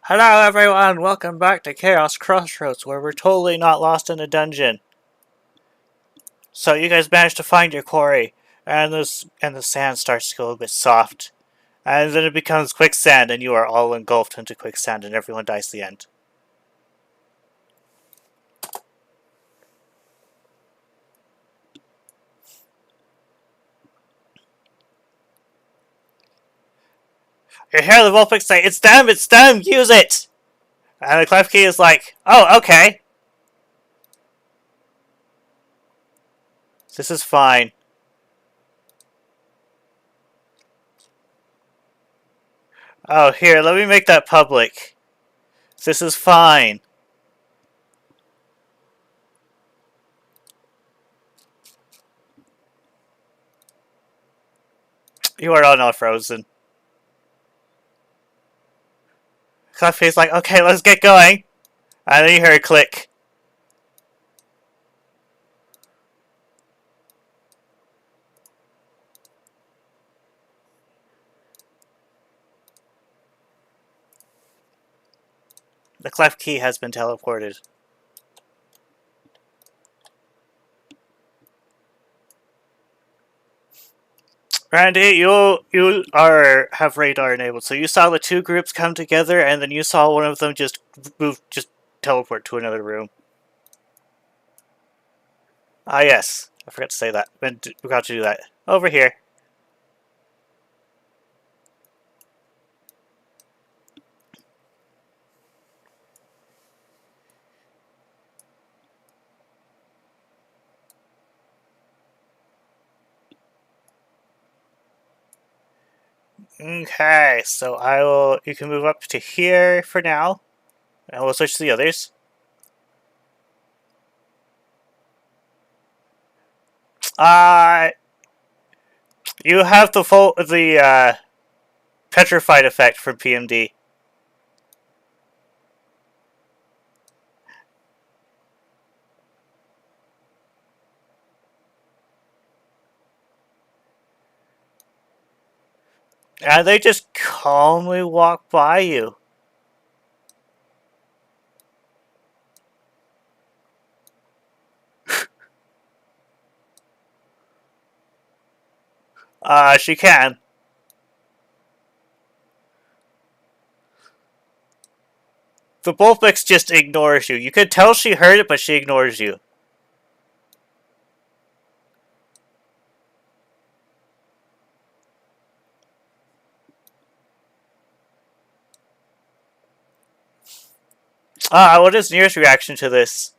Hello everyone, welcome back to Chaos Crossroads, where we're totally not lost in a dungeon. So you guys managed to find your quarry, and the sand starts to go a bit soft. And then it becomes quicksand, and you are all engulfed into quicksand, and everyone dies at the end. You hear the Vulpix say, it's them, use it! And the Clef Key is like, oh, okay. This is fine. Oh, here, let me make that public. This is fine. You are all not frozen. Clef's like, okay, let's get going. And then you hear a click. The Clef Key has been teleported. Randy, you have radar enabled, so you saw the two groups come together, and then you saw one of them just teleport to another room. Ah, yes, I forgot to say that. We got to do that over here. Okay, so you can move up to here for now, and we'll switch to the others. You have the petrified effect from PMD. And they just calmly walk by you. She can. The Bulbix just ignores you. You could tell she heard it, but she ignores you. What is Nier's reaction to this?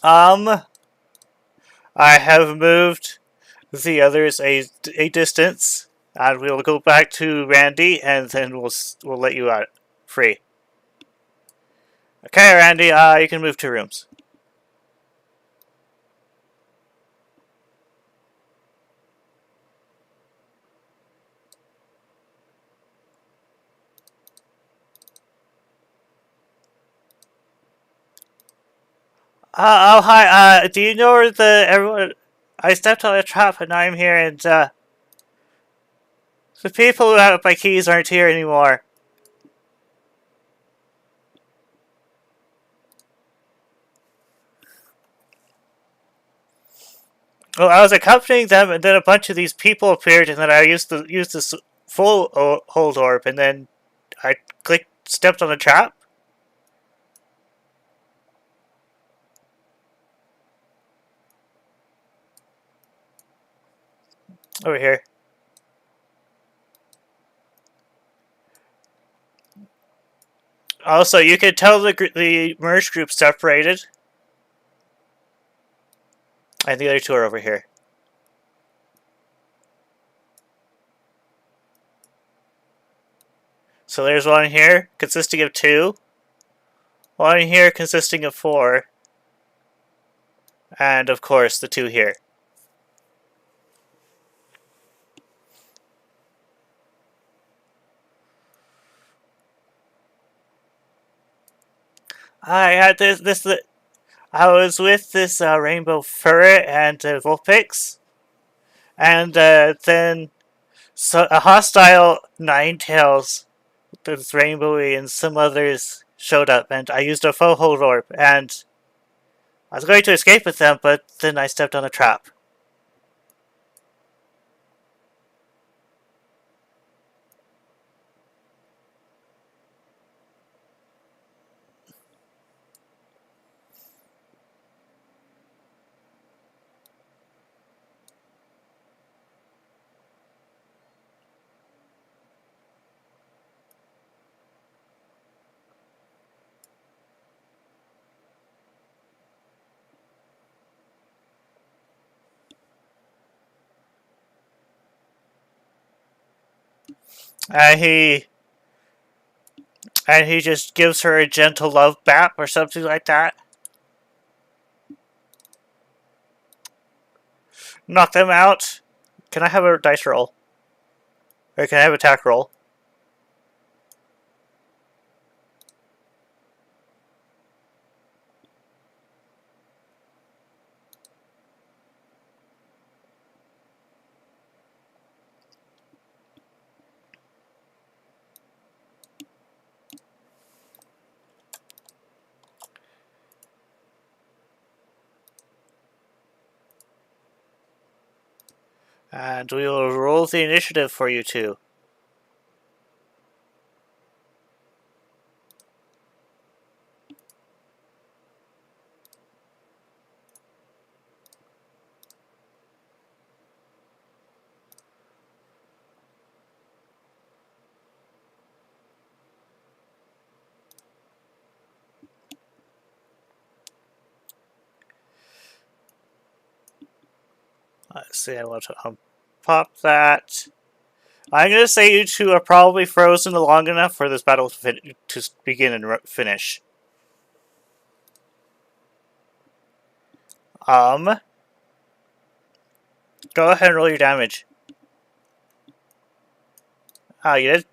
I have moved the others a distance, and we'll go back to Randy, and then we'll let you out free. Okay, Randy, you can move 2 rooms. Oh, hi. Do you know where everyone? I stepped on a trap and now I'm here, and the people who have my keys aren't here anymore. Well, I was accompanying them, and then a bunch of these people appeared, and then I used this full hold orb, and then I stepped on a trap. Over here. Also, you can tell the merge group separated, and the other two are over here. So there's one here consisting of 2, one here consisting of 4, and of course the 2 here. I had I was with this rainbow ferret and Vulpix, and then a hostile Ninetales, this rainbowy, and some others showed up, and I used a faux hold orb, and I was going to escape with them, but then I stepped on a trap. And he just gives her a gentle love bap or something like that. Knock them out. Can I have a dice roll? Or can I have an attack roll? And we will roll the initiative for you two. Let's see, I want to pop that. I'm going to say you two are probably frozen long enough for this battle to begin and finish. Go ahead and roll your damage. Oh, you did?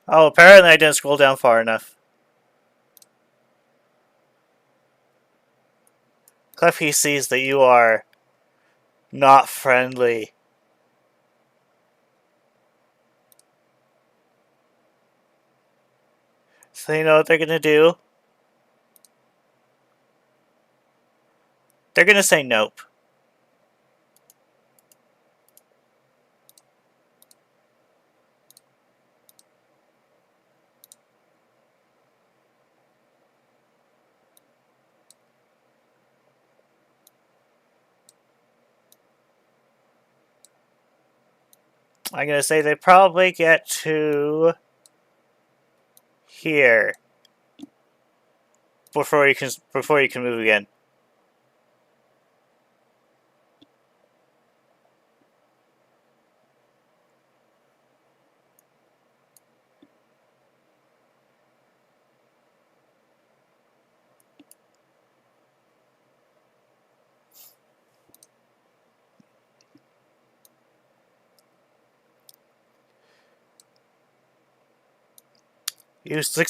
Oh, apparently I didn't scroll down far enough. Ghelfi sees that you are not friendly. So you know what they're going to do? They're going to say nope. I'm going to say they probably get to here before you can move again.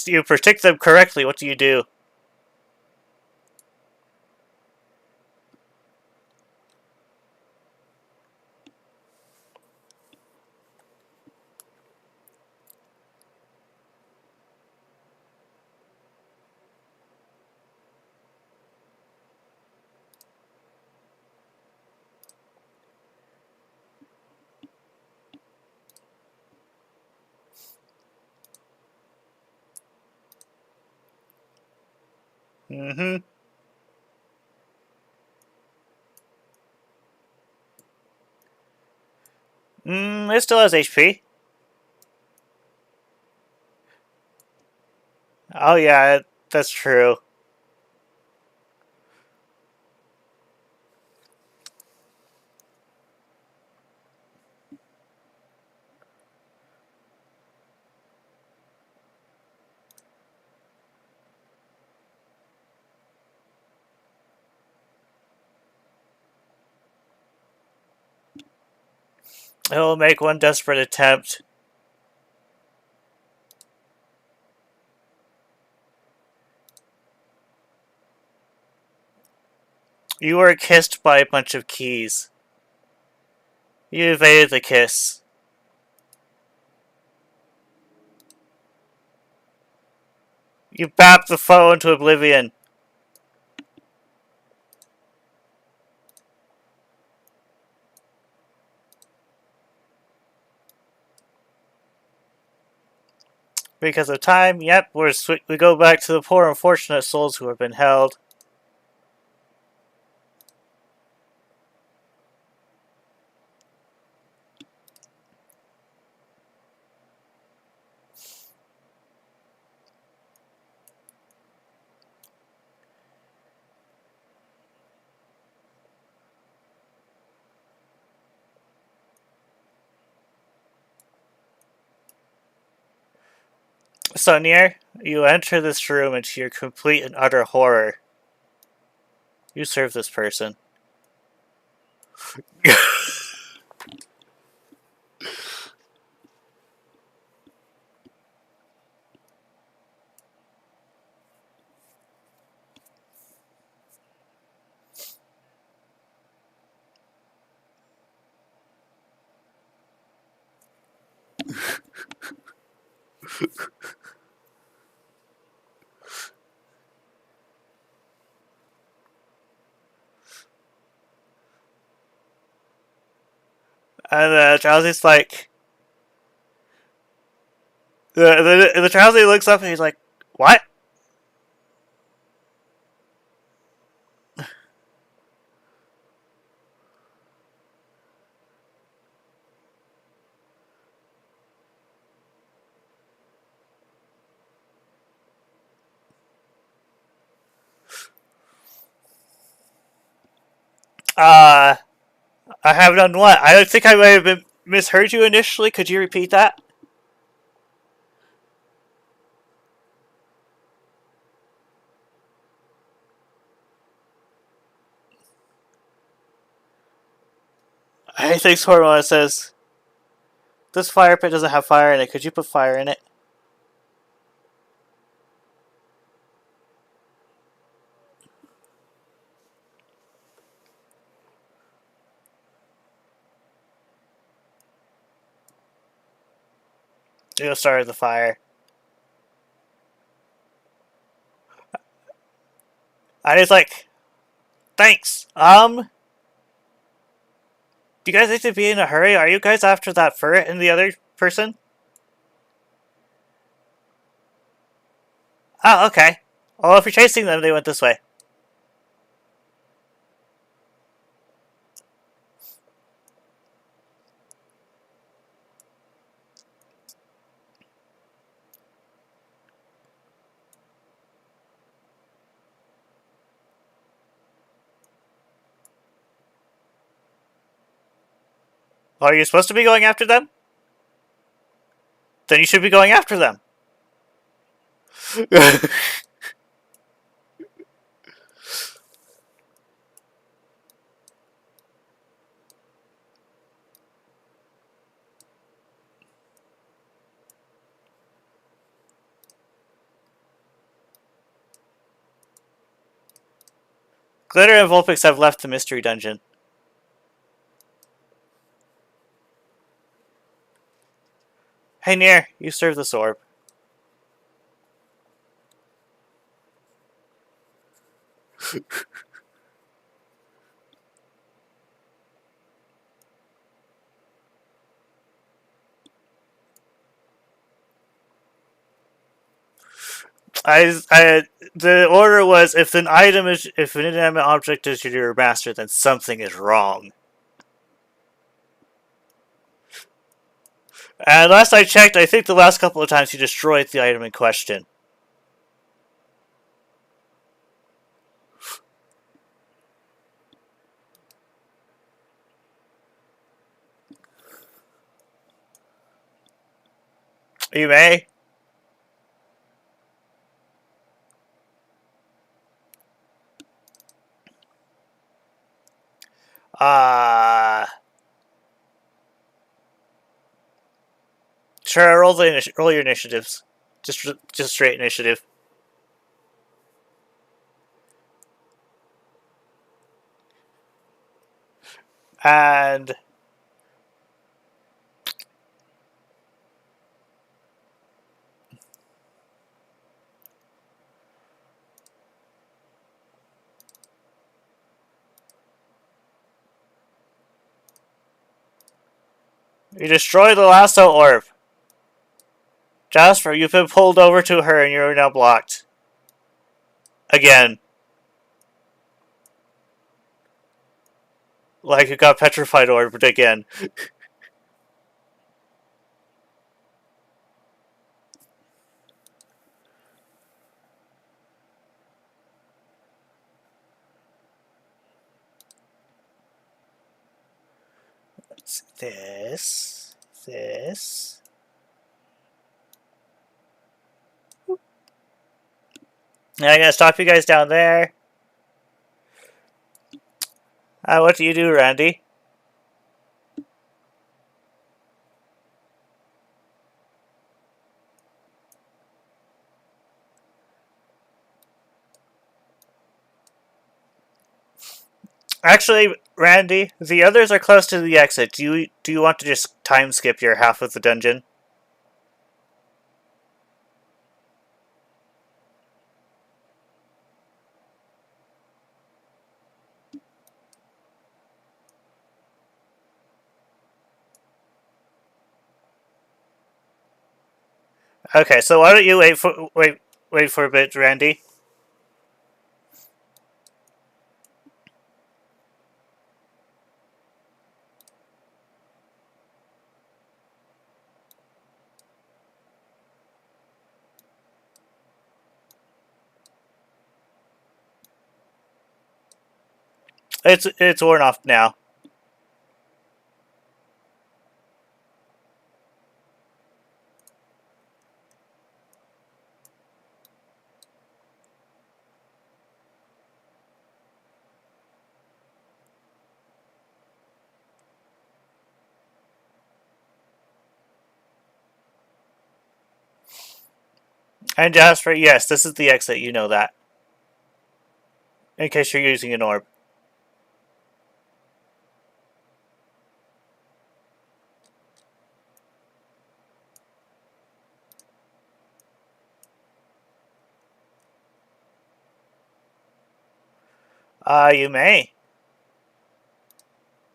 You predict them correctly. What do you do? Mm-hmm. It still has HP. Oh yeah, that's true. It'll make one desperate attempt. You were kissed by a bunch of keys. You evaded the kiss. You bapped the foe into oblivion. Because of time, yep, we go back to the poor unfortunate souls who have been held. So, Nier, you enter this room and to your complete and utter horror, you serve this person. And Drowsy's like... The Drowsy looks up and he's like, what? I have done what? I don't think I might have misheard you initially. Could you repeat that? I think Hormone says, this fire pit doesn't have fire in it. Could you put fire in it? You started the fire. And he's like, thanks. Do you guys need to be in a hurry? Are you guys after that ferret and the other person? Oh, okay. Well, if you're chasing them, they went this way. Well, are you supposed to be going after them? Then you should be going after them. Glitter and Vulpix have left the mystery dungeon. Hey, Nier, you serve this orb. The order was if if an inanimate object is your master, then something is wrong. And last I checked, I think the last couple of times you destroyed the item in question. You may. Sure, roll your initiatives. Just straight initiative. And you destroy the lasso orb. Jasper, you've been pulled over to her and you're now blocked. Again. Like you got petrified orbed again. This. And I'm gonna stop you guys down there. What do you do, Randy? Actually, Randy, the others are close to the exit. Do you want to just time skip your half of the dungeon? Okay, so why don't you wait for a bit, Randy? It's worn off now. And Jasper, yes, this is the exit. You know that. In case you're using an orb. You may.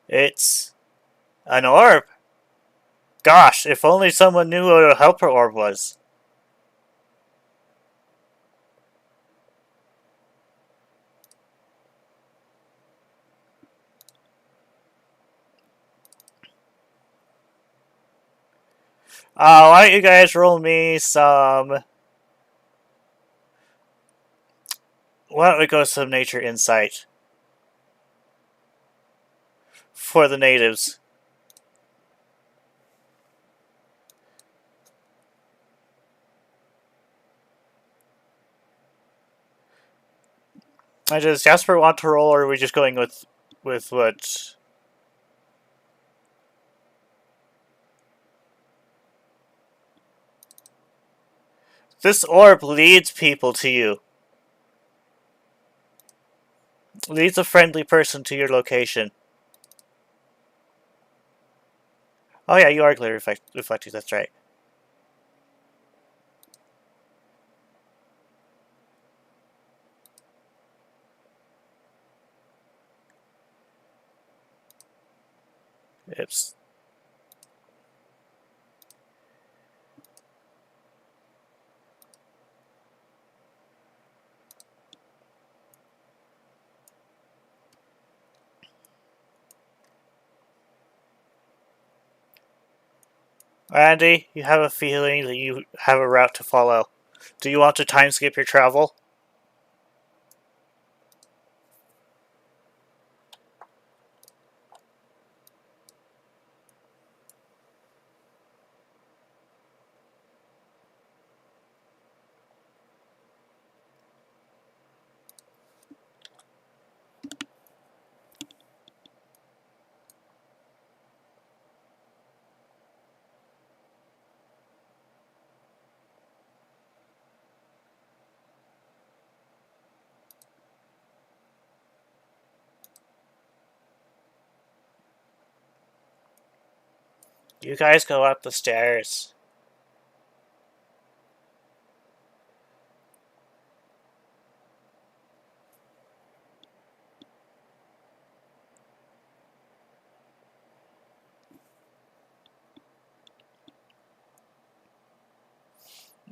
It's an orb. Gosh, if only someone knew what a helper orb was. Why don't you guys roll me some... Why don't we go some nature insight? For the natives. Does Jasper want to roll, or are we just going with what? This orb leads people to you. Leads a friendly person to your location. Oh yeah, you are clear reflective, that's right. Oops. Randy, you have a feeling that you have a route to follow. Do you want to time skip your travel? You guys go up the stairs.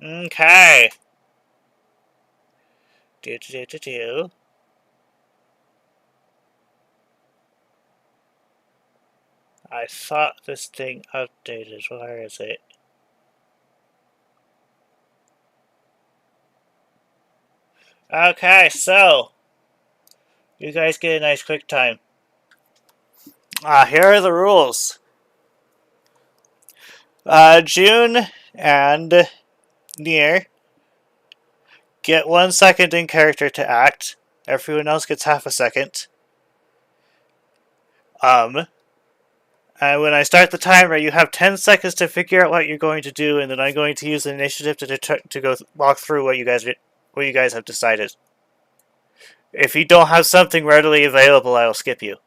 Okay. Do. I thought this thing updated. Where is it? Okay, so you guys get a nice quick time. Here are the rules. June and Nier get 1 second in character to act. Everyone else gets half a second. And when I start the timer, you have 10 seconds to figure out what you're going to do, and then I'm going to use the initiative to go walk through what you guys have decided. If you don't have something readily available, I will skip you.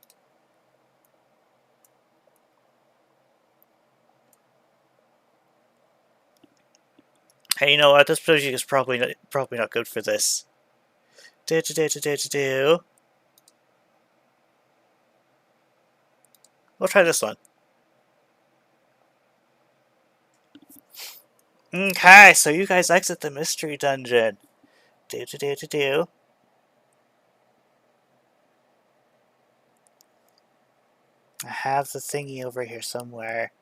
Hey, you know what? This music is probably not good for this. We'll try this one. Okay, so you guys exit the mystery dungeon. I have the thingy over here somewhere.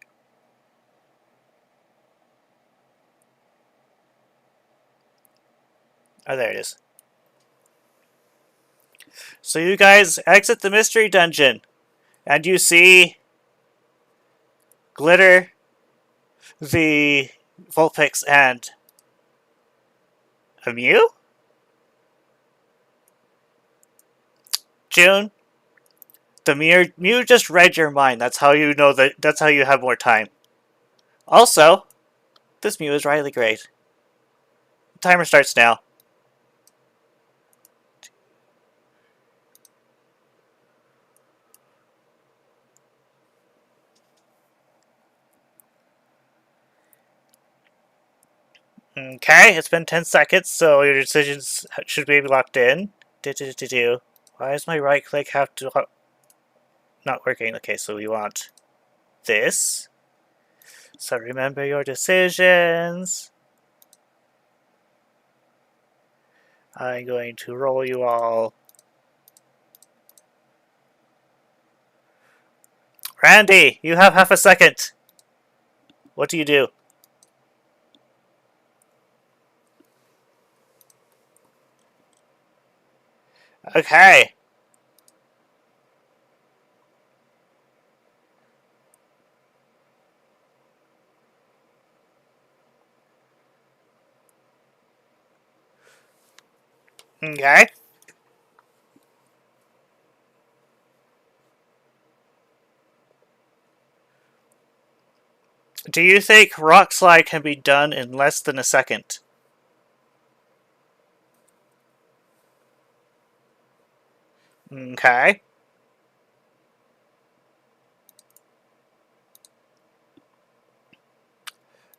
Oh, there it is. So you guys exit the mystery dungeon, and you see Glitter, the Vulpix, and a Mew? June, the Mew just read your mind. That's how you know that's how you have more time. Also, this Mew is really great. The timer starts now. Okay, it's been 10 seconds, so your decisions should be locked in. Why does my right click have to not working? Okay, so we want this. So remember your decisions. I'm going to roll you all. Randy, you have half a second. What do you do? Okay. Okay. Do you think Rock Slide can be done in less than a second? Okay.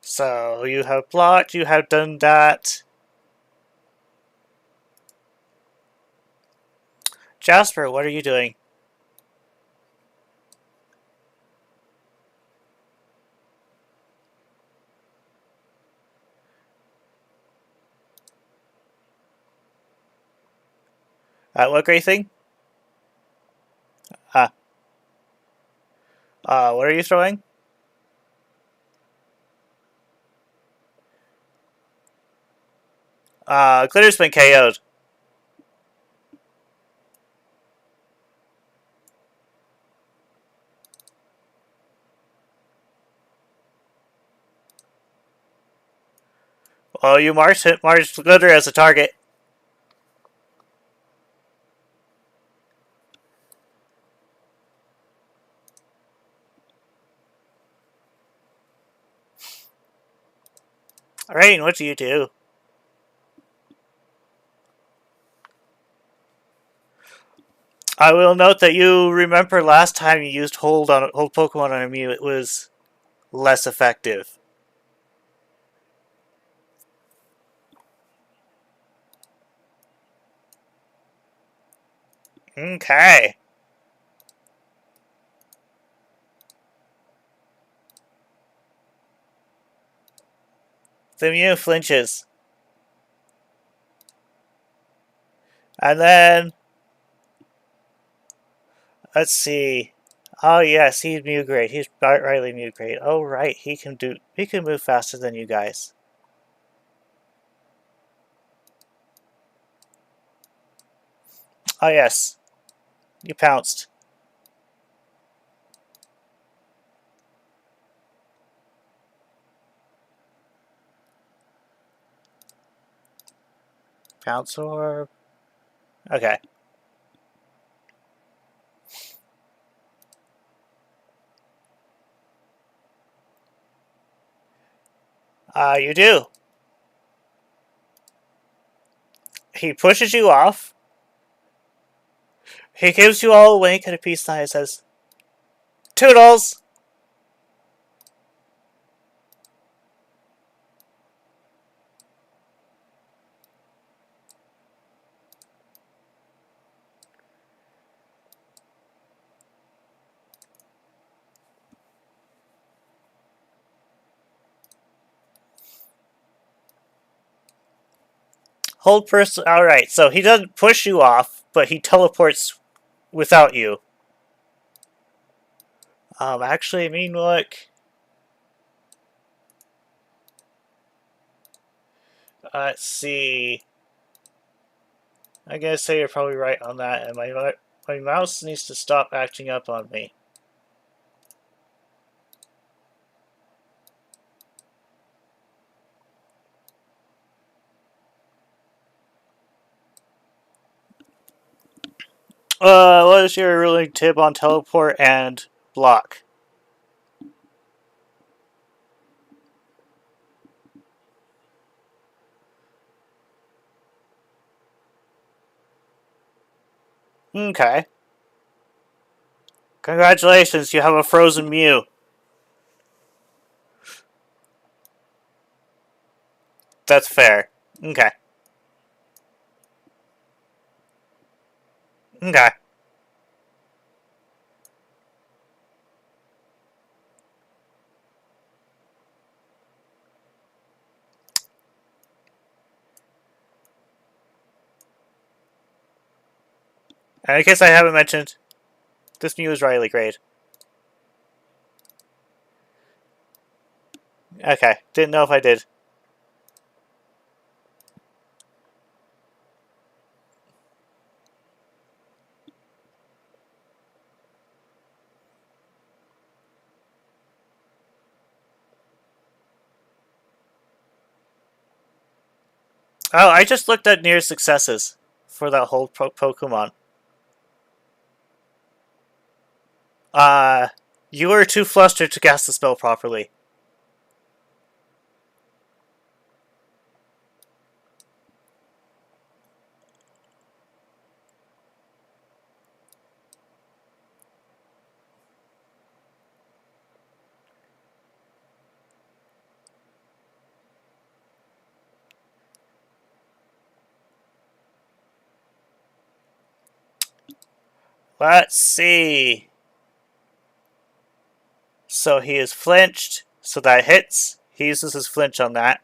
So you have blocked, you have done that. Jasper, what are you doing? What great thing? What are you throwing? Glitter's been KO'd. Oh, you marked Glitter as a target. Rain, what do you do? I will note that you remember last time you used hold Pokemon on a Mew, it was less effective. Okay. The Mew flinches. And then... Let's see. Oh yes, he's Mew Grade. He's rightly Mew Grade. Oh right, he can move faster than you guys. Oh yes. You pounced. Pounce orb. Okay. You do. He pushes you off. He gives you all a wink and a peace sign and says, Toodles! Hold person. Alright, so he doesn't push you off, but he teleports without you. Actually, I mean, look. Let's see. I'm gonna say you're probably right on that, and my mouse needs to stop acting up on me. What is your ruling tip on teleport and block? Okay. Congratulations, you have a frozen Mew. That's fair. Okay. Okay. And in case I haven't mentioned, this Mew is Riley grade. Okay. Didn't know if I did. Oh, I just looked at near successes for that whole Pokemon. Uh, you were too flustered to cast the spell properly. Let's see. So he is flinched, so that hits. He uses his flinch on that.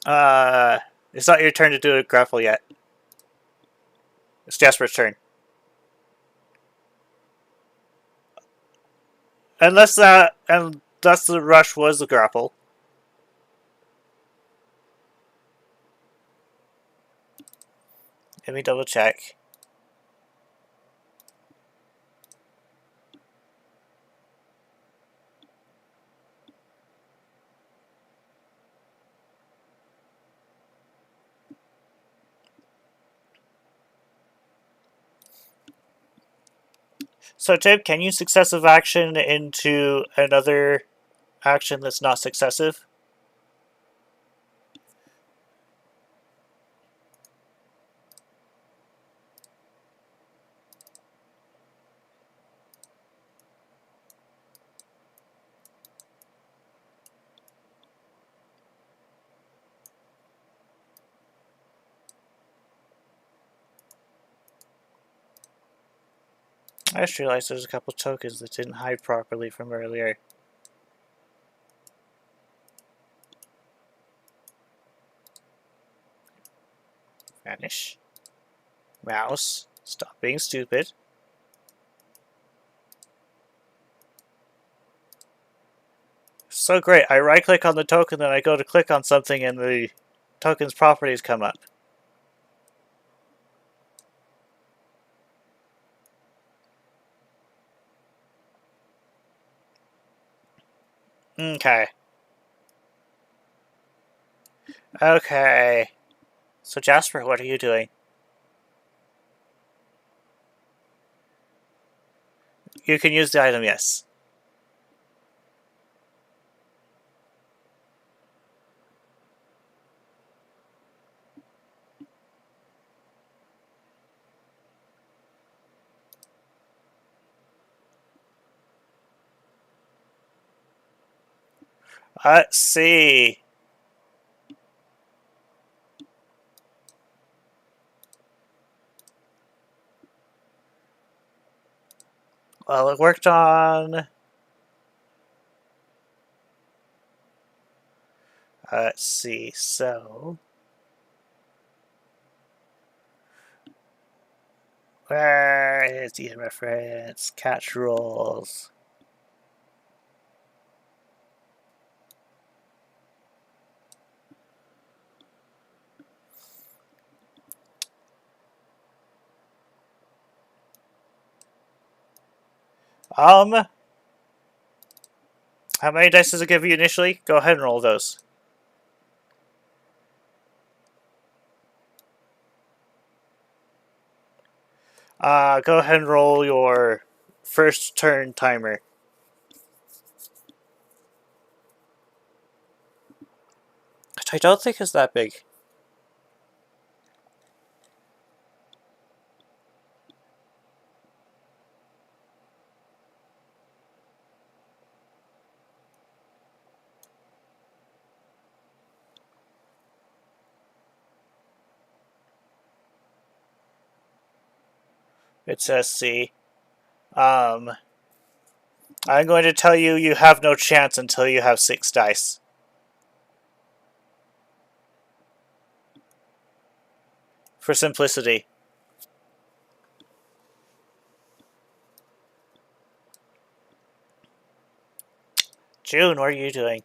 It's not your turn to do a grapple yet. It's Jasper's turn. Unless the rush was the grapple. Let me double check. So, Tim, can you successive action into another action that's not successive? I just realized there's a couple tokens that didn't hide properly from earlier. Vanish. Mouse. Stop being stupid. So great. I right click on the token, then I go to click on something and the token's properties come up. Okay. Okay. So Jasper, what are you doing? You can use the item, yes. Let's see. Well, it worked on... Let's see, so... Where is the reference? Catch rolls. How many dice does it give you initially? Go ahead and roll those. Go ahead and roll your first turn timer. Which I don't think is that big. It says C. I'm going to tell you you have no chance until you have 6 dice. For simplicity. June, what are you doing?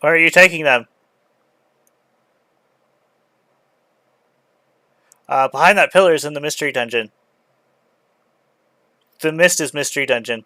Where are you taking them? Behind that pillar is in the mystery dungeon. The mist is mystery dungeon.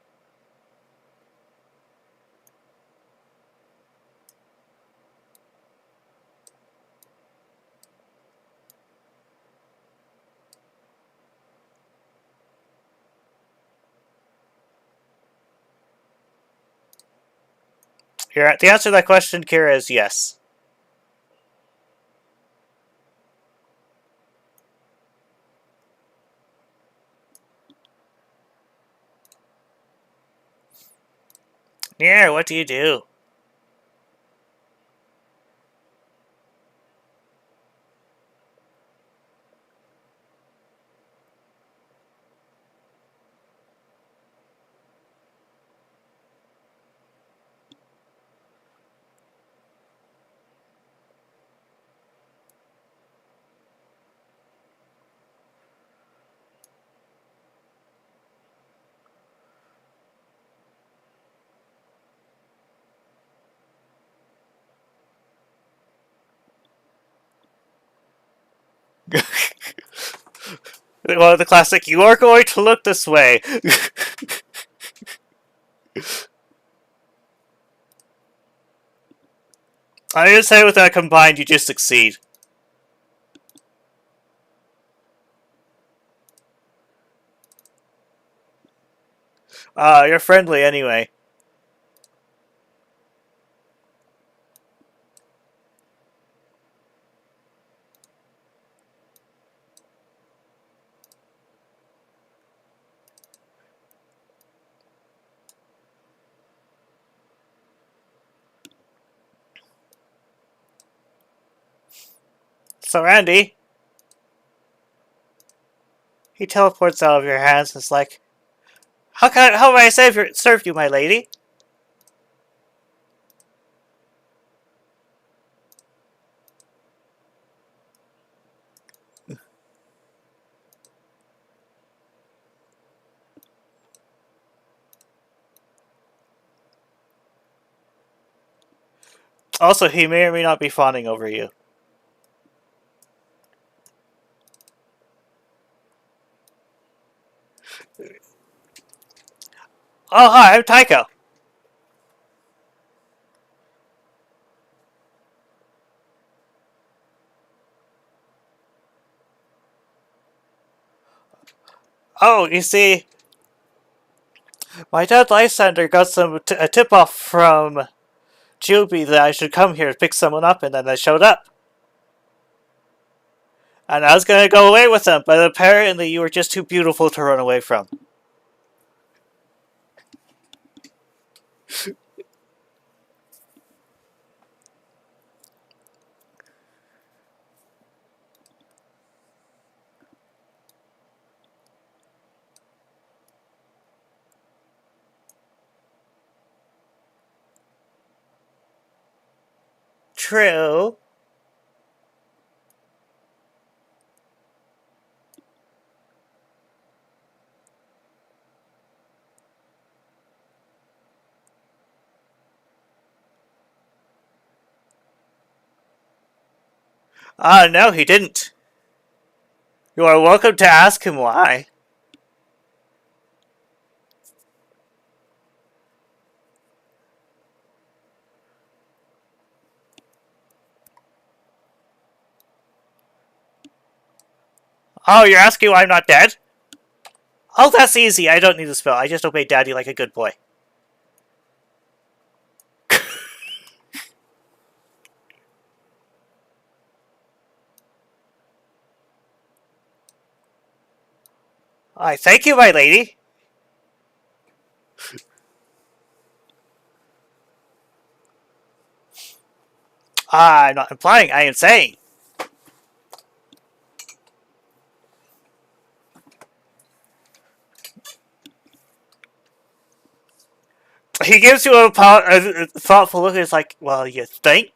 The answer to that question, Kira, is yes. Yeah, what do you do? Well, the classic, you are going to look this way. I just say with that combined, you just succeed. You're friendly anyway. So, Randy, he teleports out of your hands and is like, how may I serve you, my lady? Also, he may or may not be fawning over you. Oh, hi, I'm Tycho. Oh, you see, my dad Lysander got a tip-off from Juby that I should come here to pick someone up, and then I showed up. And I was going to go away with them, but apparently you were just too beautiful to run away from. True. No, he didn't. You are welcome to ask him why. Oh, you're asking why I'm not dead? Oh, that's easy. I don't need a spell. I just obey Daddy like a good boy. I thank you, my lady. I'm not implying, I am saying. He gives you a thoughtful look. It's like, well, you think?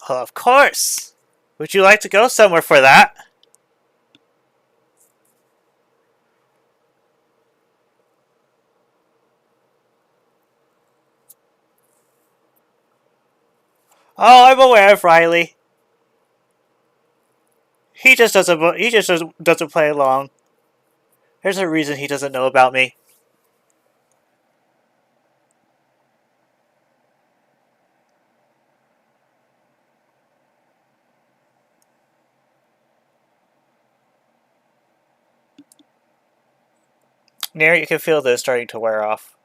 Well, of course. Would you like to go somewhere for that? Oh, I'm aware of Riley. He just doesn't. He just doesn't play along. There's a reason he doesn't know about me. Near, you can feel this starting to wear off.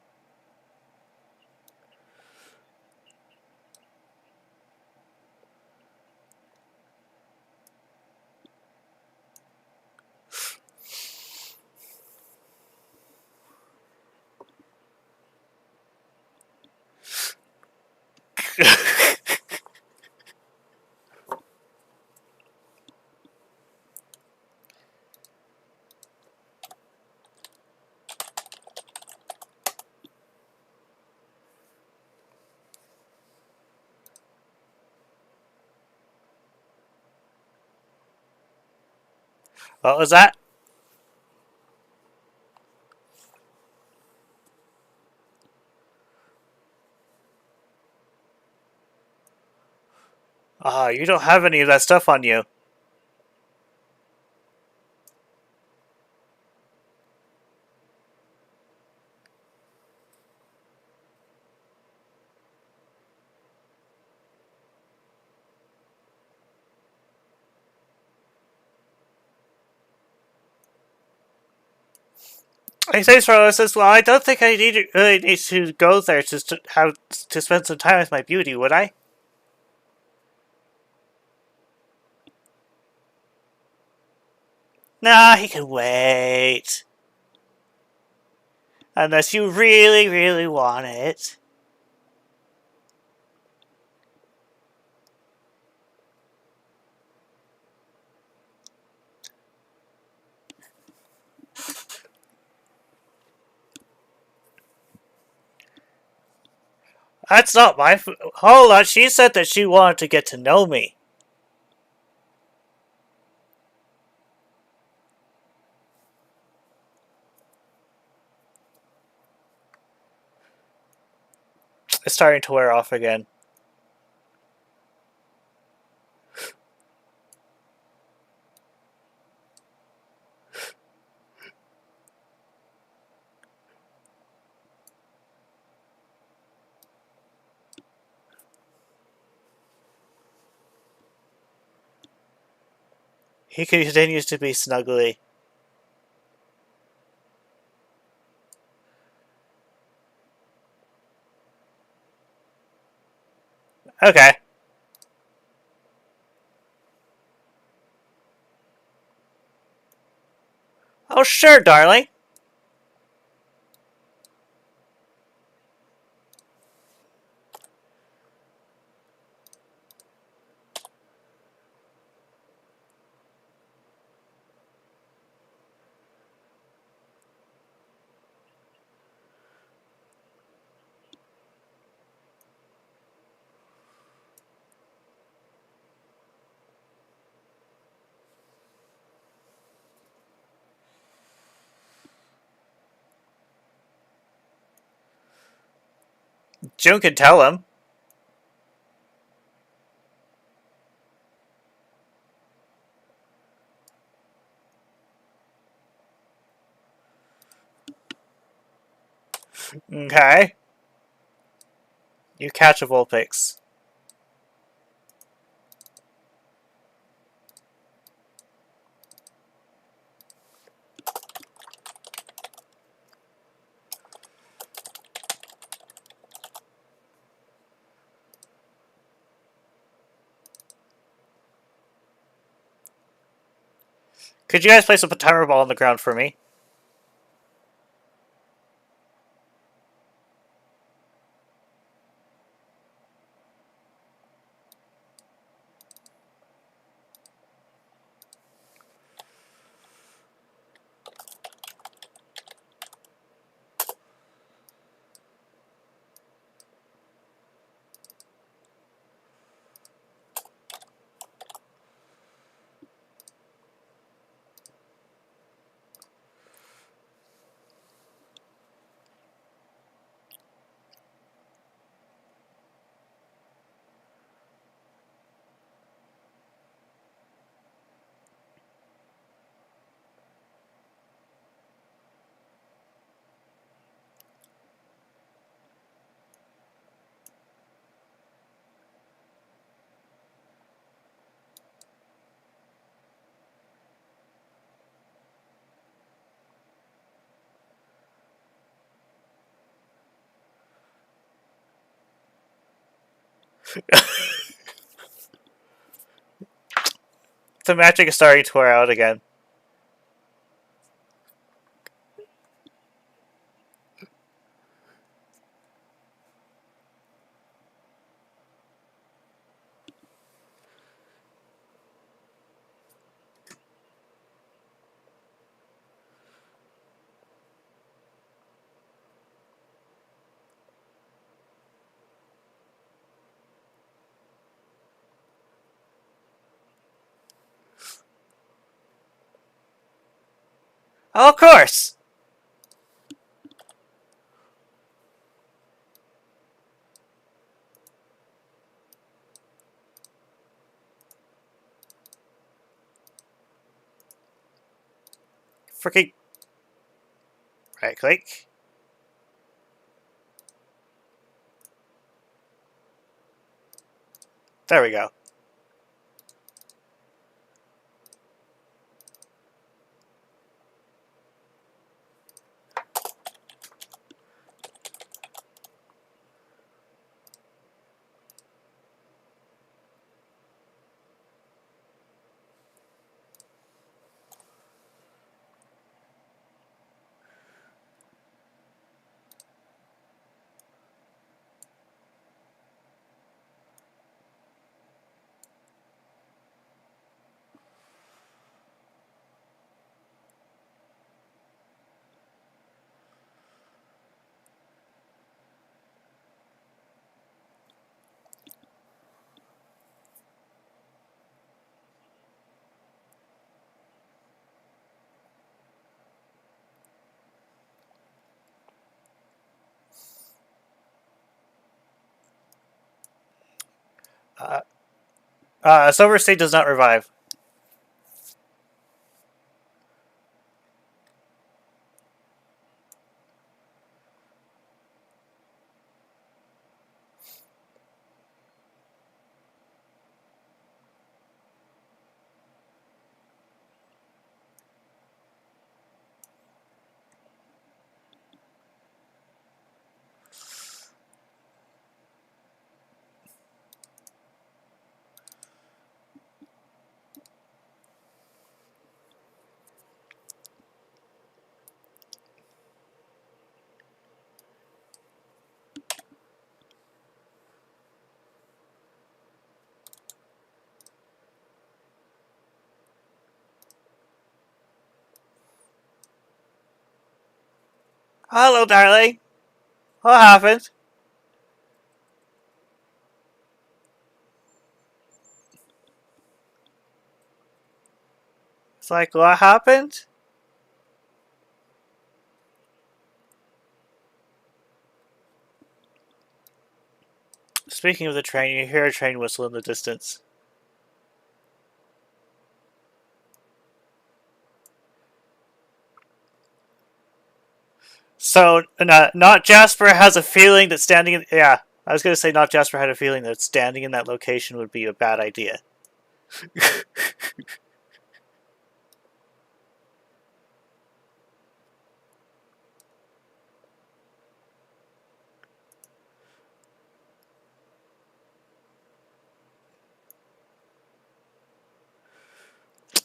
What was that? Ah, you don't have any of that stuff on you. He says, "Rose says, well, I don't think I really need to go there to have to spend some time with my beauty, would I?" Nah, he can wait. Unless you really, really want it. That's not my. Hold on, she said that she wanted to get to know me. It's starting to wear off again. He continues to be snuggly. Okay. Oh, sure, darling. June can tell him. Okay. You catch a Vulpix. Could you guys place a timer ball on the ground for me? The magic is starting to wear out again. Oh, of course! Freaking... Right click. There we go. Silver State does not revive. Hello, darling. What happened? It's like, what happened? Speaking of the train, you hear a train whistle in the distance. So, not Jasper has a feeling that standing in... Yeah, I was going to say not Jasper had a feeling that standing in that location would be a bad idea.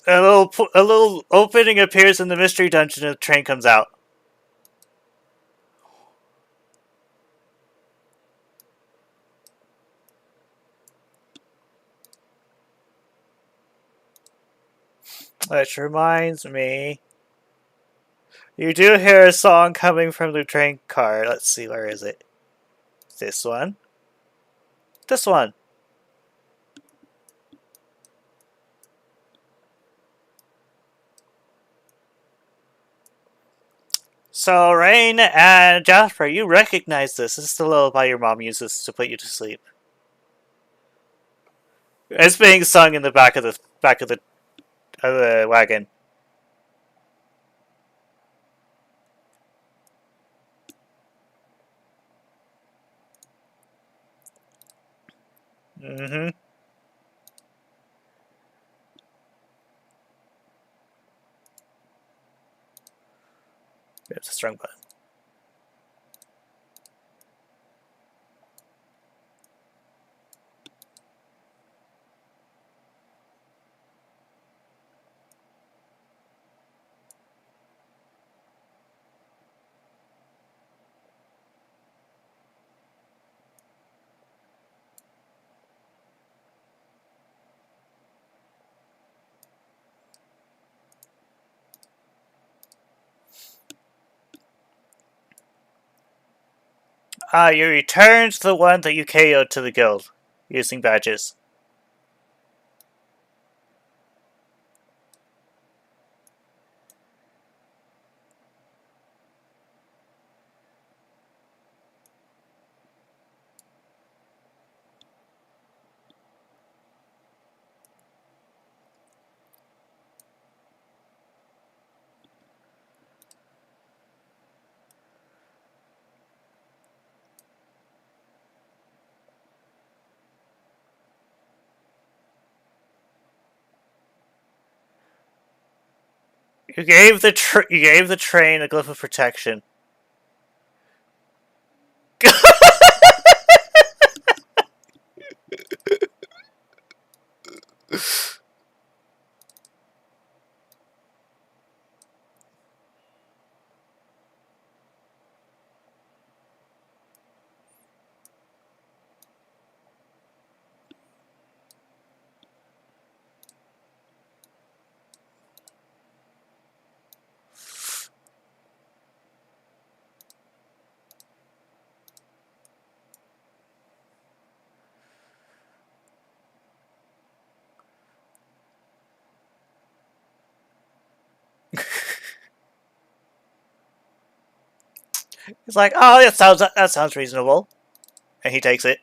A little opening appears in the mystery dungeon and the train comes out. Which reminds me, you do hear a song coming from the train car. Let's see, where is it? This one. This one. So, Rain and Jasper, you recognize this. This is the lullaby your mom uses to put you to sleep. It's being sung in the back of the wagon. Mm-hmm. It's a strong button. You returned the one that you KO'd to the guild using badges. You gave the train a glyph of protection. He's like, oh, that sounds reasonable, and he takes it.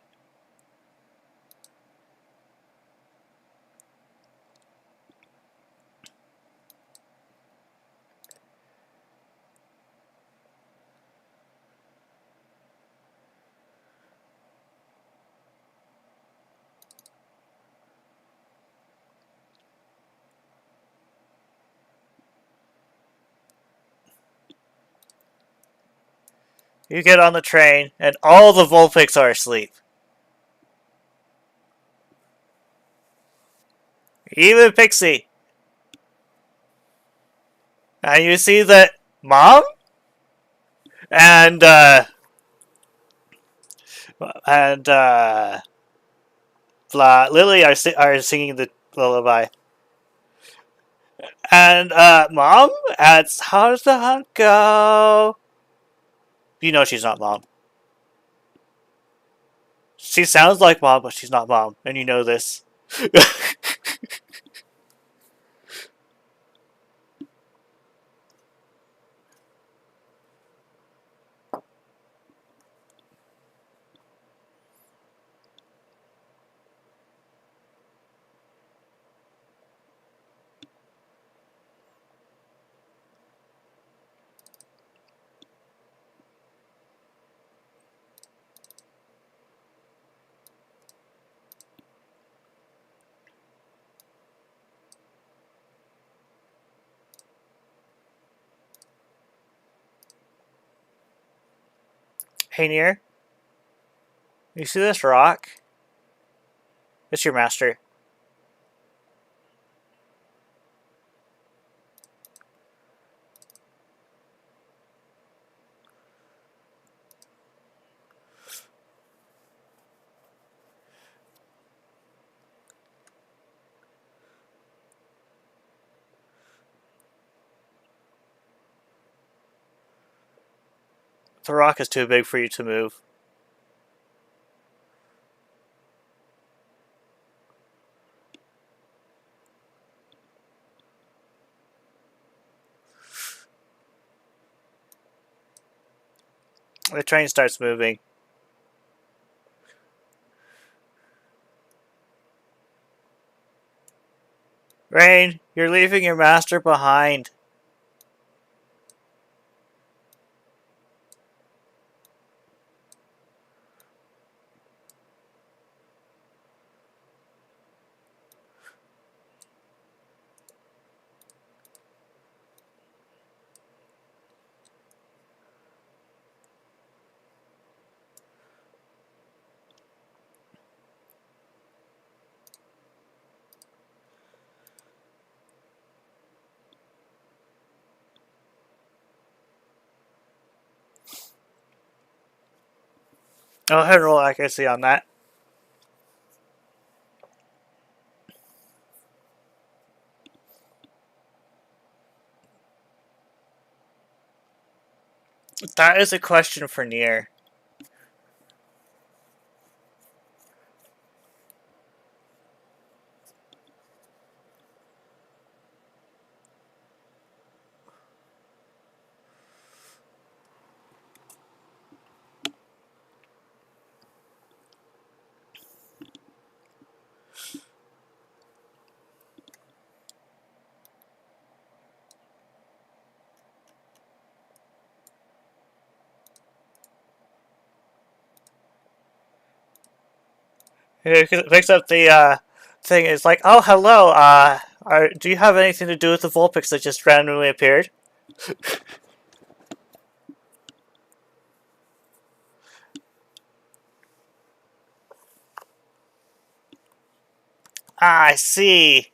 You get on the train, and all the Vulpix are asleep. Even Pixie. And you see that Mom and Lily are singing the lullaby. And Mom asks, "How does the hunt go?" You know she's not Mom. She sounds like Mom, but she's not Mom, and you know this. Hey, Nier, you see this rock? It's your master. The rock is too big for you to move. The train starts moving. Rain, you're leaving your master behind. Go ahead and roll accuracy on that. That is a question for Nier. He picks up the thing. It's like, oh, hello. Do you have anything to do with the Vulpix that just randomly appeared? Ah, I see.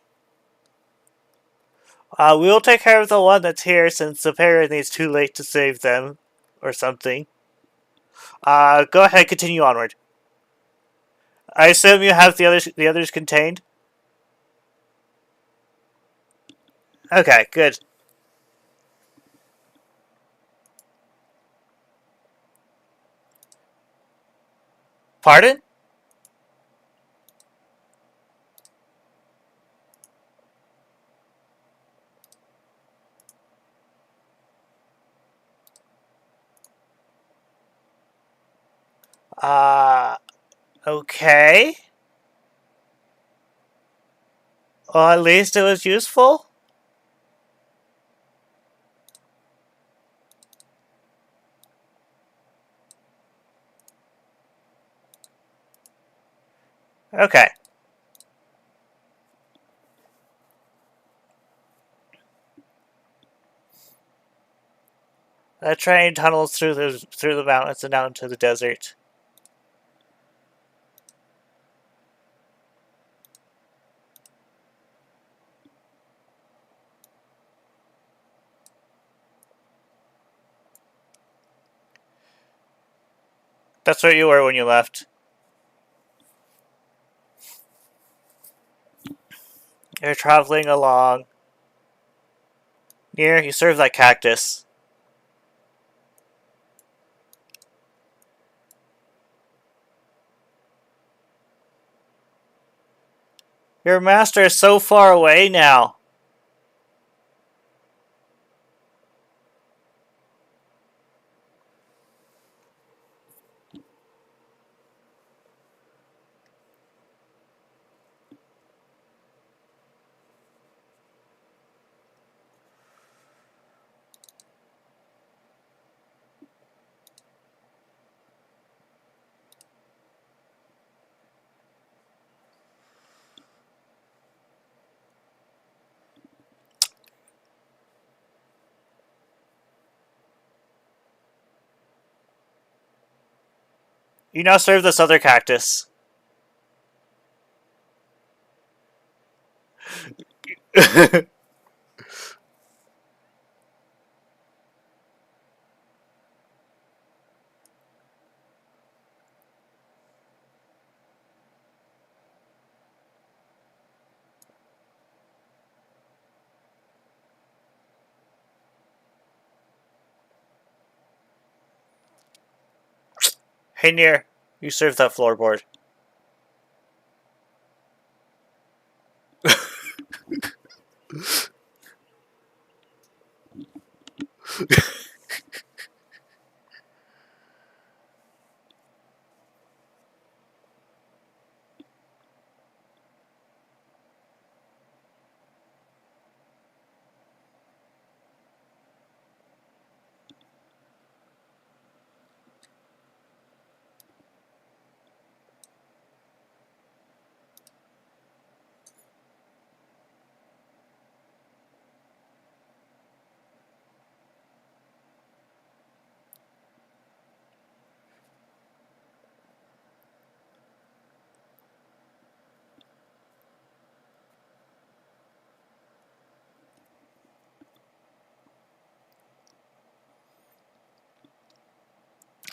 We'll take care of the one that's here since apparently it's too late to save them, or something. Go ahead, continue onward. I assume you have the others contained. Okay, good. Pardon? Uh, okay. Well, at least it was useful. Okay. The train tunnels through the mountains and out into the desert. That's where you were when you left. You're traveling along. Near, you serve that cactus. Your master is so far away now. You now serve this other cactus. Hey, Near, you serve that floorboard.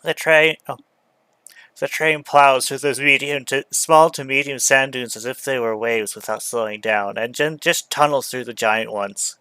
The train. Oh, the train plows through those small to medium sand dunes as if they were waves without slowing down, and just tunnels through the giant ones.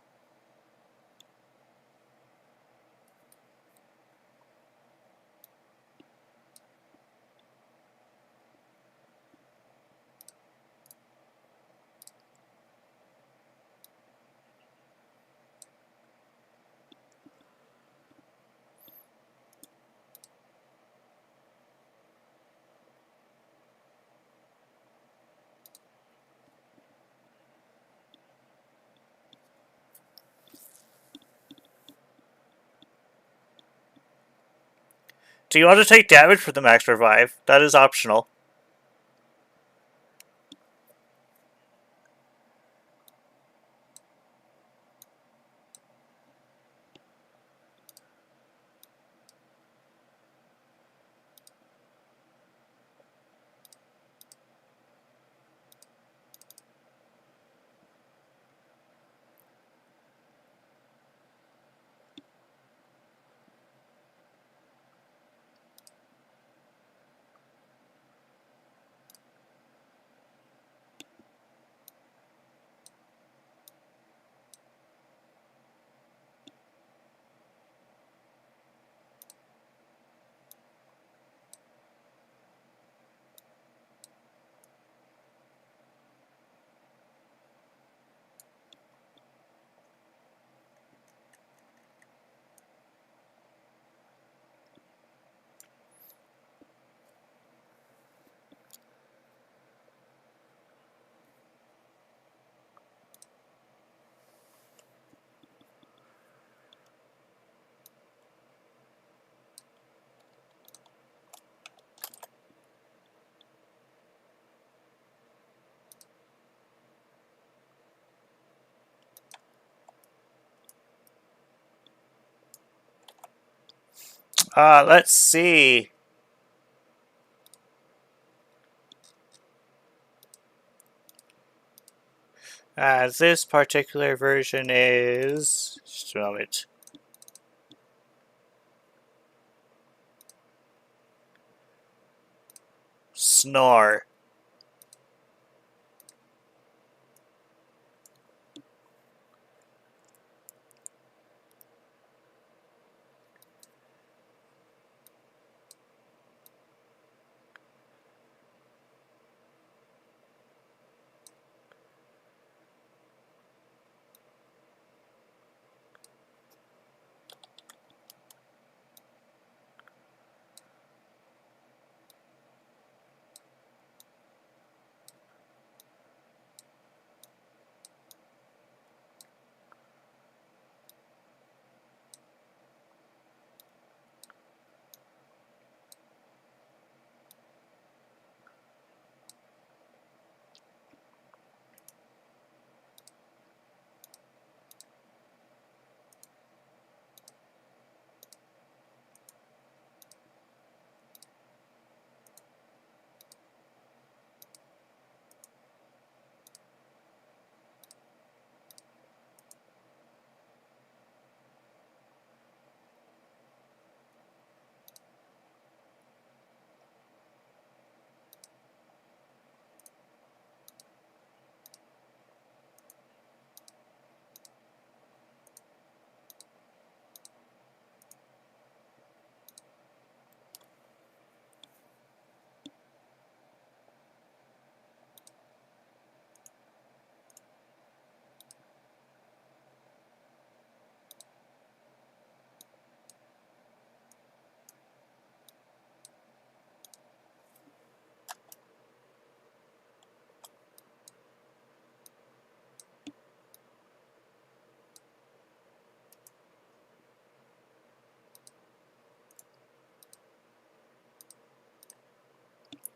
Do you want to take damage for the max revive? That is optional. Let's see. This particular version is... Just a moment. Snore.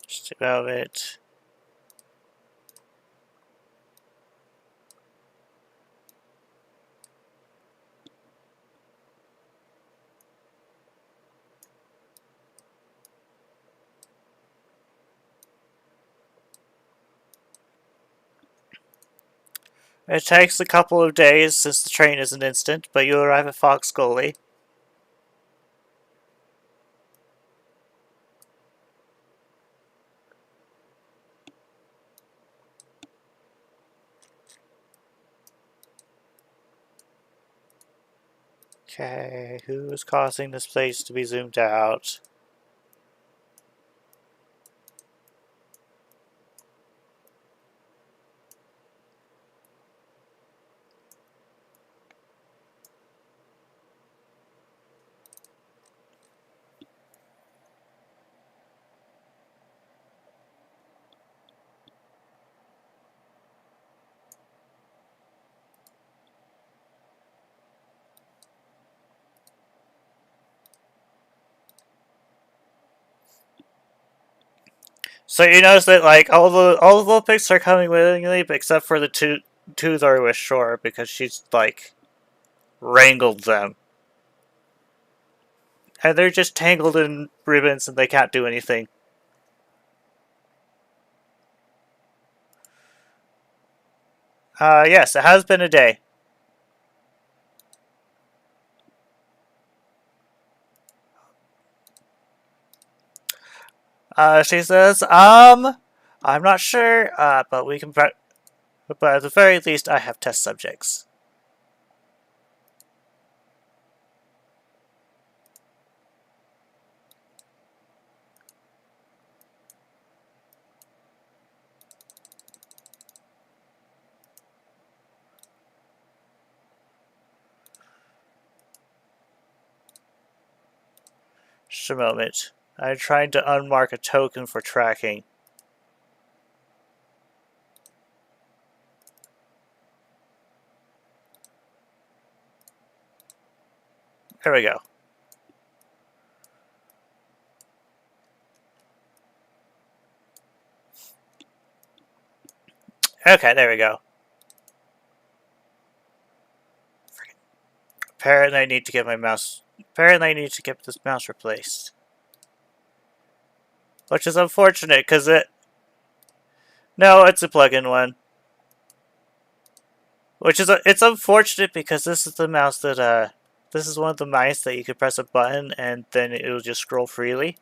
Just a moment. It takes a couple of days since the train is an instant, but you arrive at Fox Gully. Okay, who is causing this place to be zoomed out? So you notice that like all the little pigs are coming willingly, but except for the two that are with Shore because she's like wrangled them, and they're just tangled in ribbons and they can't do anything. Yes, it has been a day. She says, I'm not sure, but we can. But at the very least, I have test subjects. Just a moment. I'm trying to unmark a token for tracking. There we go. Okay, there we go. Apparently I need to get my mouse Apparently I need to get this mouse replaced. Which is unfortunate, because it... No, it's a plug-in one. Which is... It's unfortunate because this is the mouse that, this is one of the mice that you could press a button and then it will just scroll freely.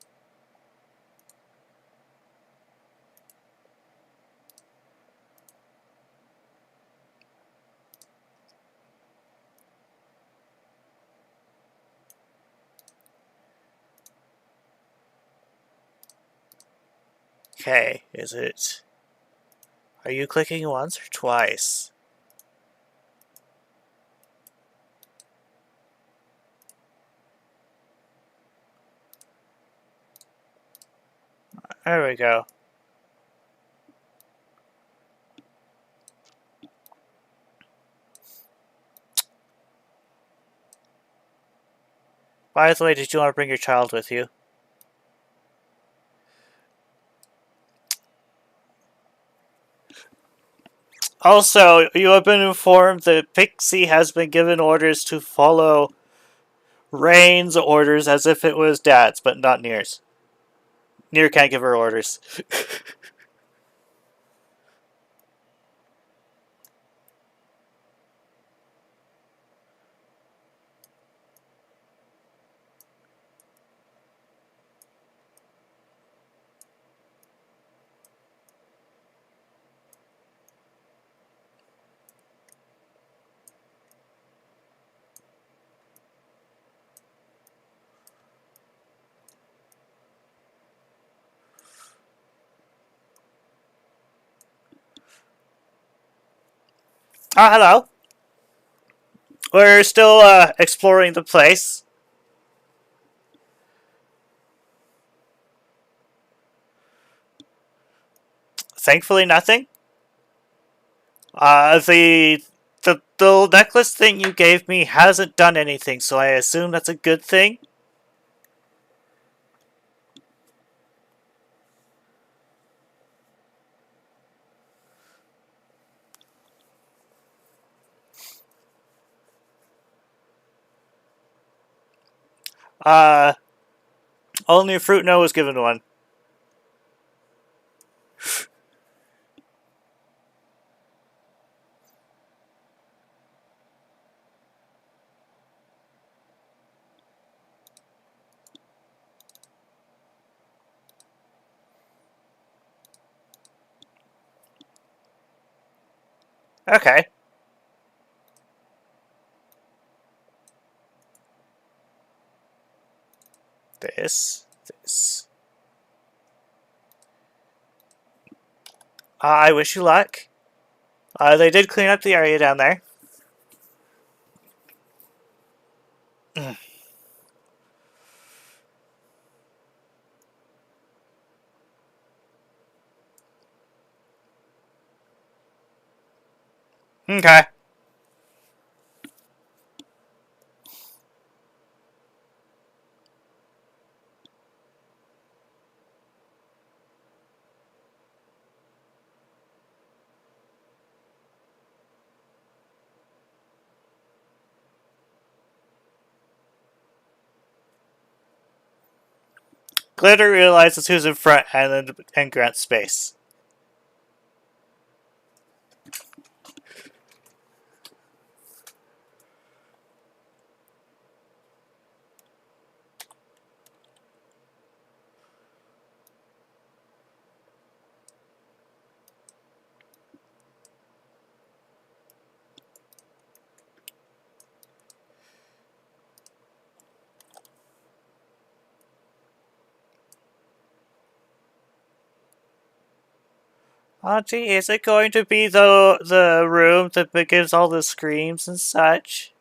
Okay, is it... Are you clicking once or twice? There we go. By the way, did you want to bring your child with you? Also, you have been informed that Pixie has been given orders to follow Rain's orders as if it was Dad's, but not Nier's. Nier can't give her orders. Ah, hello. We're still exploring the place. Thankfully, nothing. The necklace thing you gave me hasn't done anything, so I assume that's a good thing. Uh, Only Fruit No was given one. Okay. This. I wish you luck. They did clean up the area down there. Okay. Glitter realizes who's in front and grants space. Auntie, is it going to be the room that begins all the screams and such?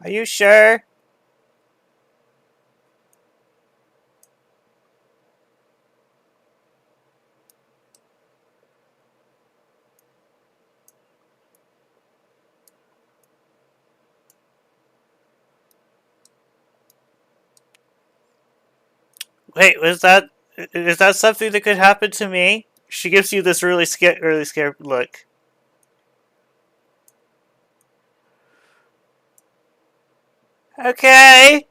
Are you sure? Wait, is that something that could happen to me? She gives you this really scared look. Okay.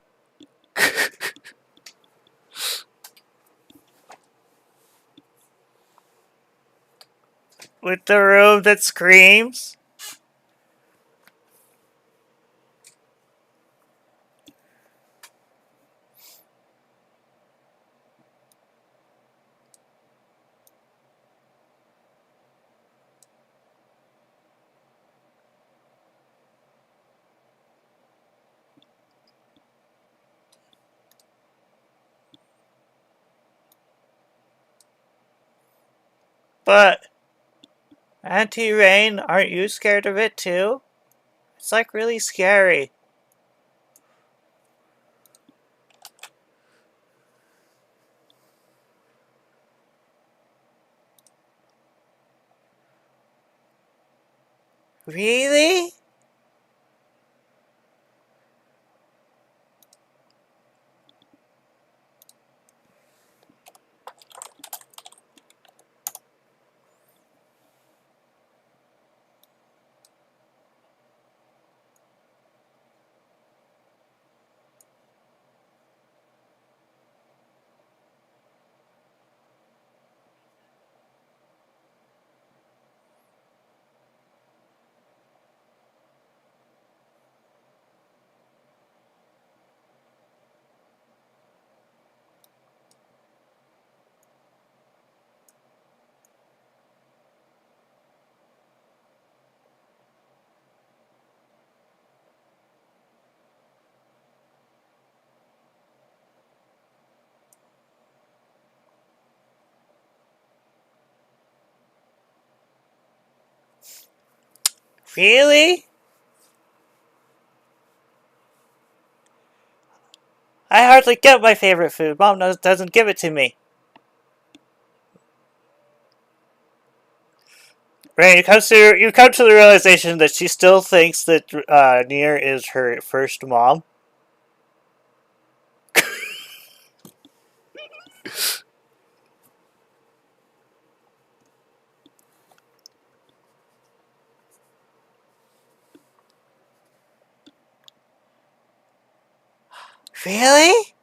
With the room that screams. But, Auntie Rain, aren't you scared of it too? It's like really scary. Really? Really? I hardly get my favorite food. Mom doesn't give it to me. Rain, you come to the realization that she still thinks that Nier is her first mom. Really?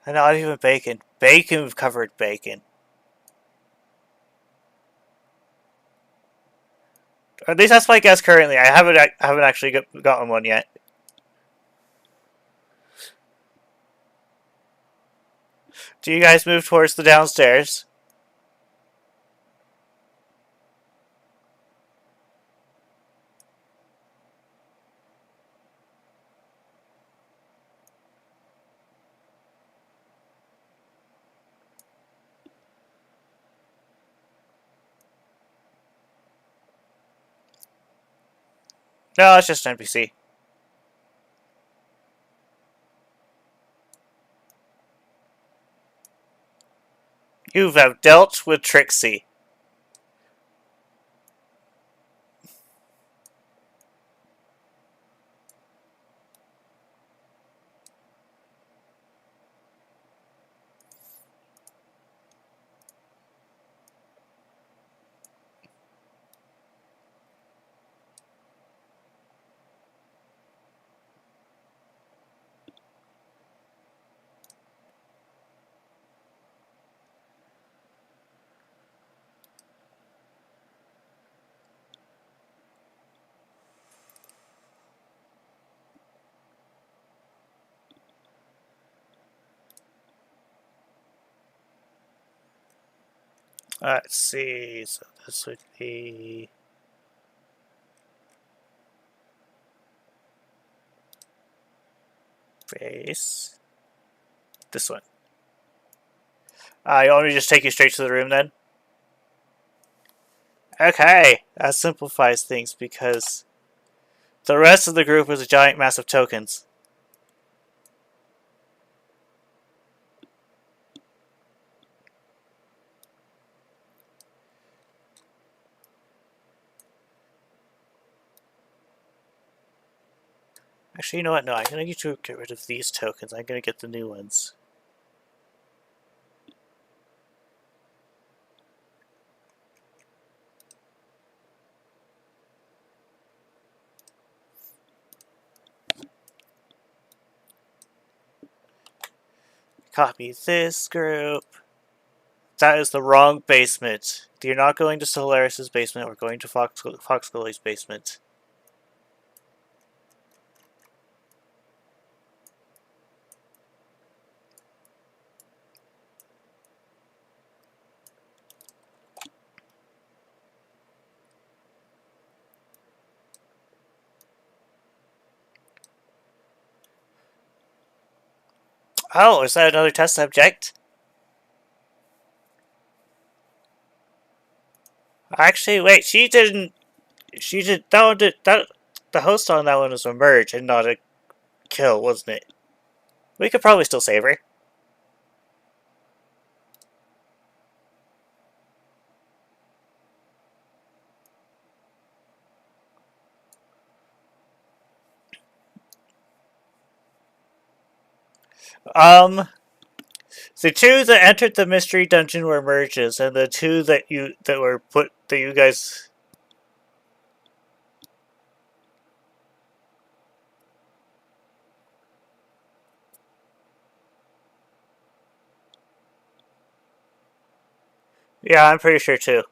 And not even bacon. Bacon covered bacon. At least that's my guess currently. I haven't actually gotten one yet. Do you guys move towards the downstairs? No, it's just an NPC. You have dealt with Trixie. Let's see. So this would be base. This one. You want me to just take you straight to the room then? Okay, that simplifies things because the rest of the group is a giant mass of tokens. Actually, you know what? No, I'm going to need to get rid of these tokens. I'm going to get the new ones. Copy this group. That is the wrong basement. You're not going to Solaris's basement. We're going to Foxgully's basement. Oh, is that another test subject? Actually, wait, she didn't. She did. That the host on that one was a merge and not a kill, wasn't it? We could probably still save her. The two that entered the mystery dungeon were merges, and the two that you guys. Yeah, I'm pretty sure too.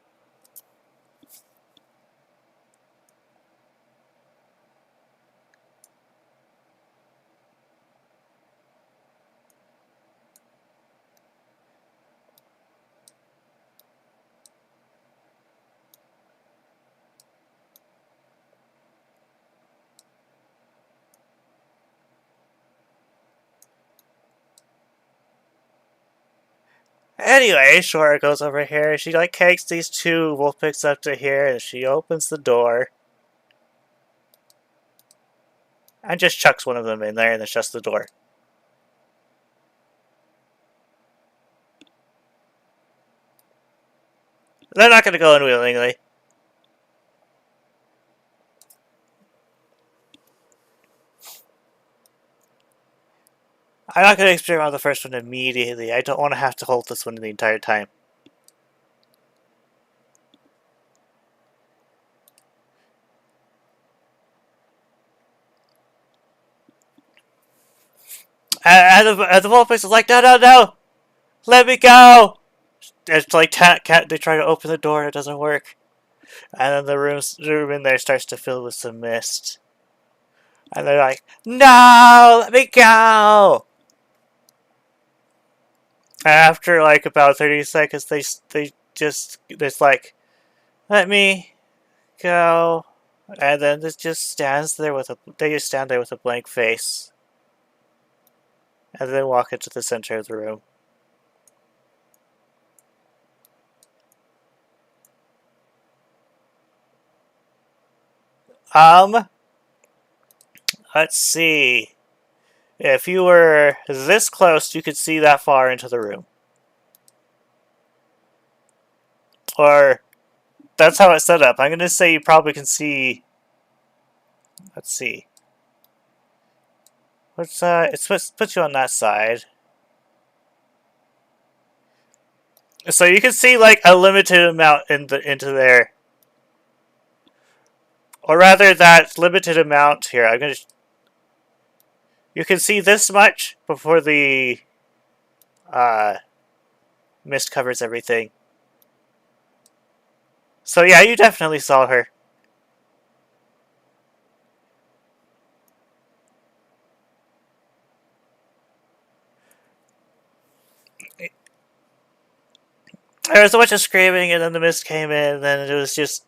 Anyway, Shora goes over here. She like kicks these two wolf picks up to here, and she opens the door and just chucks one of them in there, and then shuts the door. They're not going to go in willingly. I'm not going to experiment on the first one immediately. I don't want to have to hold this one the entire time. And the wolf picks is like, no, no, no! Let me go! It's like they try to open the door and it doesn't work. And then the room in there starts to fill with some mist. And they're like, no! Let me go! And after like about 30 seconds, they just like, let me go. And then it just stands there they just stand there with a blank face. And then walk into the center of the room. Let's see. If you were this close, you could see that far into the room. Or, that's how it's set up. I'm going to say you probably can see... Let's see. It puts you on that side. So you can see, like, a limited amount into there. Or rather, that limited amount here. I'm going to... You can see this much before the mist covers everything. So yeah, you definitely saw her. There was a bunch of screaming, and then the mist came in, and then it was just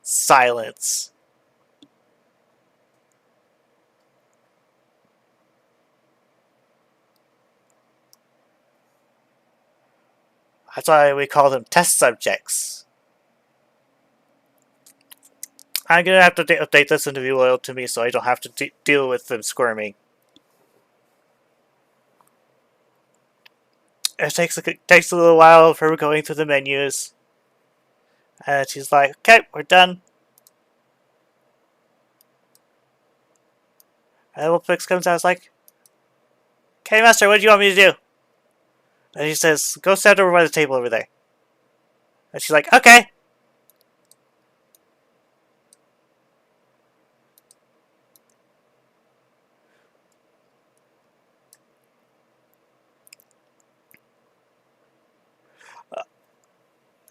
silence. That's why we call them test subjects. I'm gonna have to update this into be loyal to me so I don't have to deal with them squirming. It takes a little while for going through the menus. And she's like, okay, we're done. And Wolfix comes out and is like, okay, Master, what do you want me to do? And he says, go stand over by the table over there. And she's like, okay.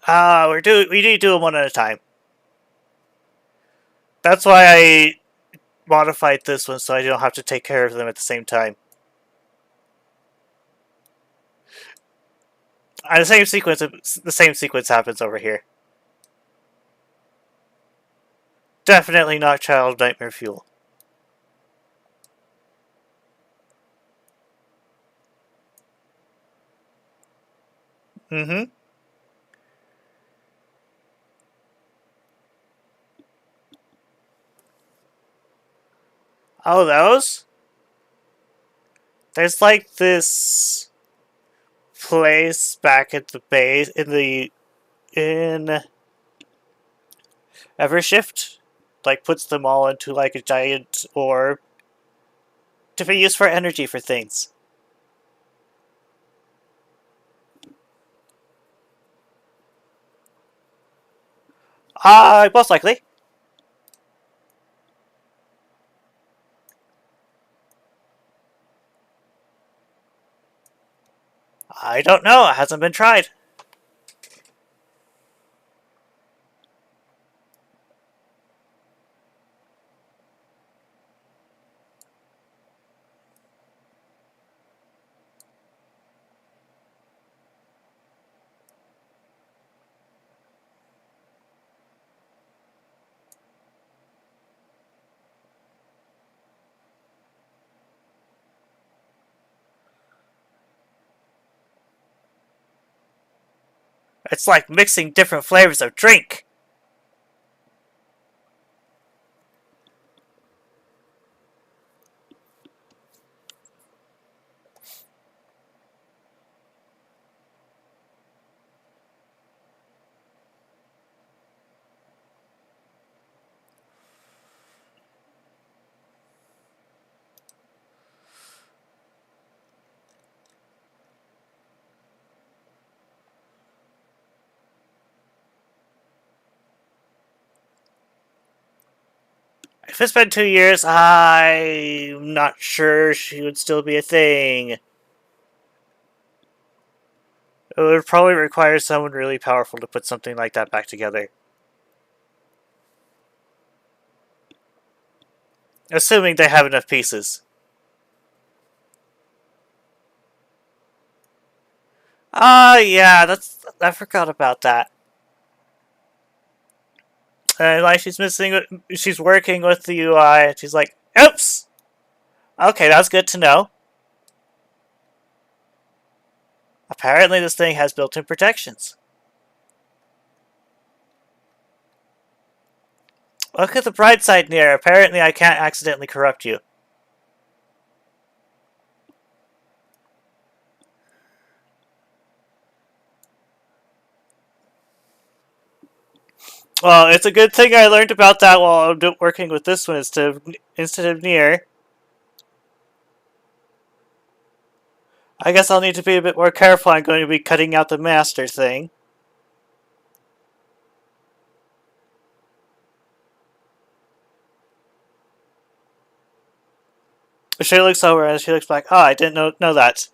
We need to do them one at a time. That's why I modified this one so I don't have to take care of them at the same time. And the same sequence happens over here. Definitely not Child Nightmare Fuel. Mm-hmm. Oh, those? There's like this place back at the base in Evershift, like puts them all into like a giant orb to be used for energy for things. Most likely. I don't know. It hasn't been tried. It's like mixing different flavors of drink. If it's been 2 years, I'm not sure she would still be a thing. It would probably require someone really powerful to put something like that back together. Assuming they have enough pieces. Yeah, I forgot about that. And like she's working with the UI, and she's like, oops! Okay, that's good to know. Apparently this thing has built-in protections. Look at the bright side, Nier. Apparently I can't accidentally corrupt you. Well, it's a good thing I learned about that while I'm working with this one instead of Nier. I guess I'll need to be a bit more careful. I'm going to be cutting out the master thing. She looks over and she looks back. Oh, I didn't know that.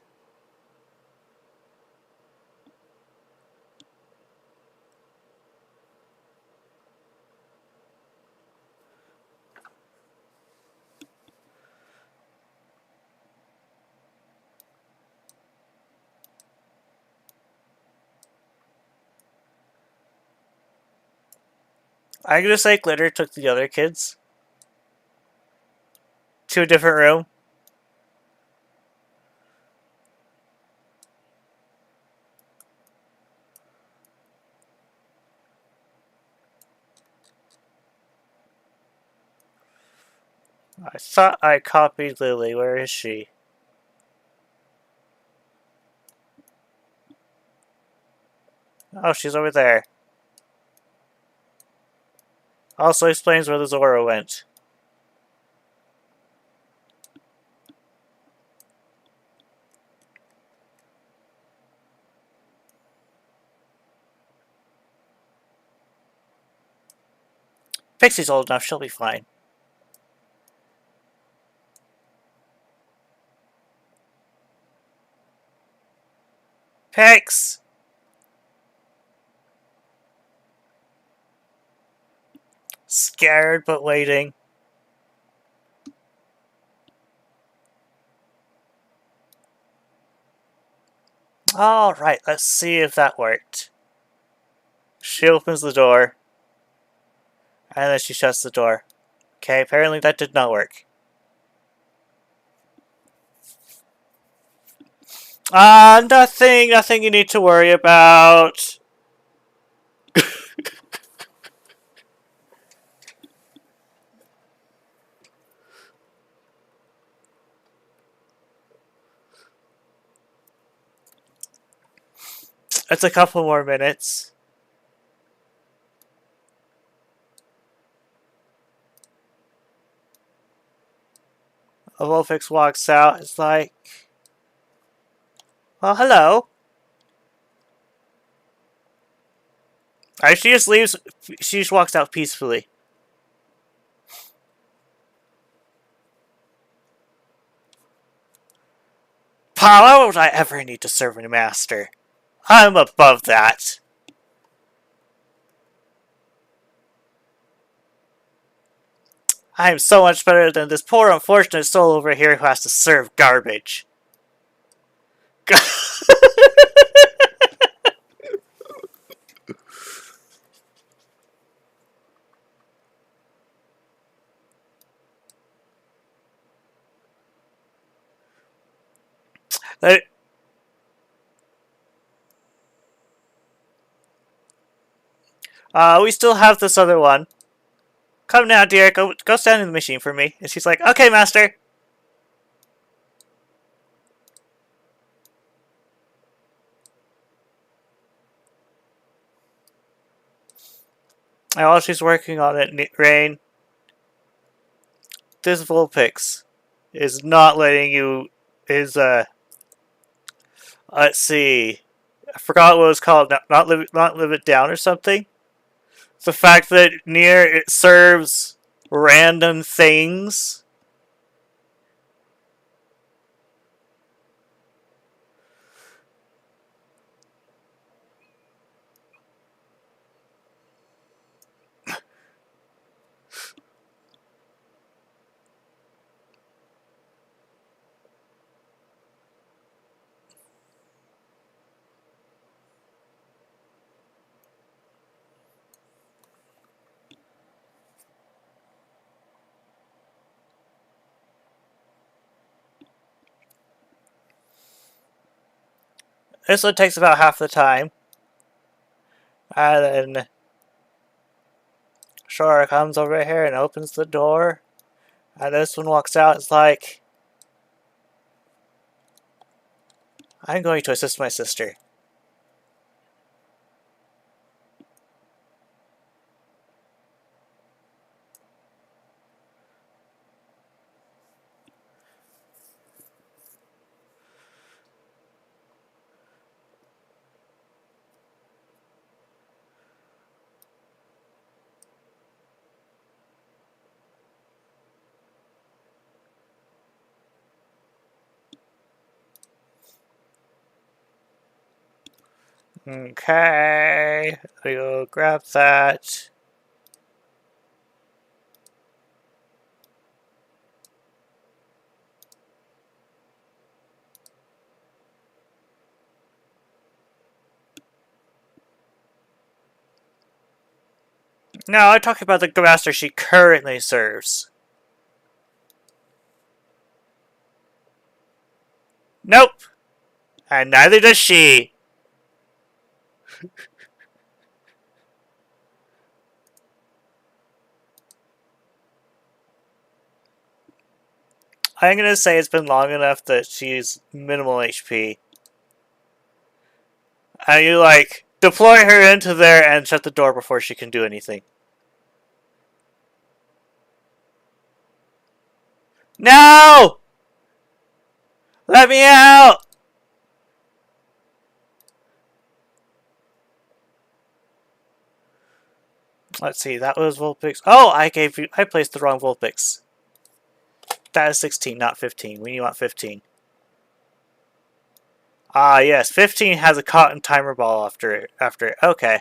I'm gonna say Glitter took the other kids to a different room. I thought I copied Lily. Where is she? Oh, she's over there. Also explains where the Zora went. Pixie's old enough, she'll be fine. Pix! Scared but waiting. Alright, let's see if that worked. She opens the door. And then she shuts the door. Okay, apparently that did not work. Nothing you need to worry about. It's a couple more minutes. A Wolfix walks out. It's like, well, hello. Alright, she just leaves. She just walks out peacefully. Pa, why would I ever need to serve a master? I'm above that. I am so much better than this poor unfortunate soul over here who has to serve garbage. We still have this other one. Come now, dear. Go stand in the machine for me. And she's like, okay, master. And while she's working on it, Rain, this Vulpix is not letting you. Let's see. I forgot what it was called. Not live it down or something. The fact that near it serves random things. This one takes about half the time. And then Shora comes over here and opens the door. And this one walks out. It's like, I'm going to assist my sister. Okay, we'll grab that. No, I'm talking about the master she currently serves. Nope, and neither does she. I'm gonna say it's been long enough that she's minimal HP. And you, like, deploy her into there and shut the door before she can do anything. No! Let me out! Let's see, that was Vulpix. Oh, I placed the wrong Vulpix. That is 16, not 15. We want 15. Ah, yes, 15 has a cotton timer ball after it. Okay.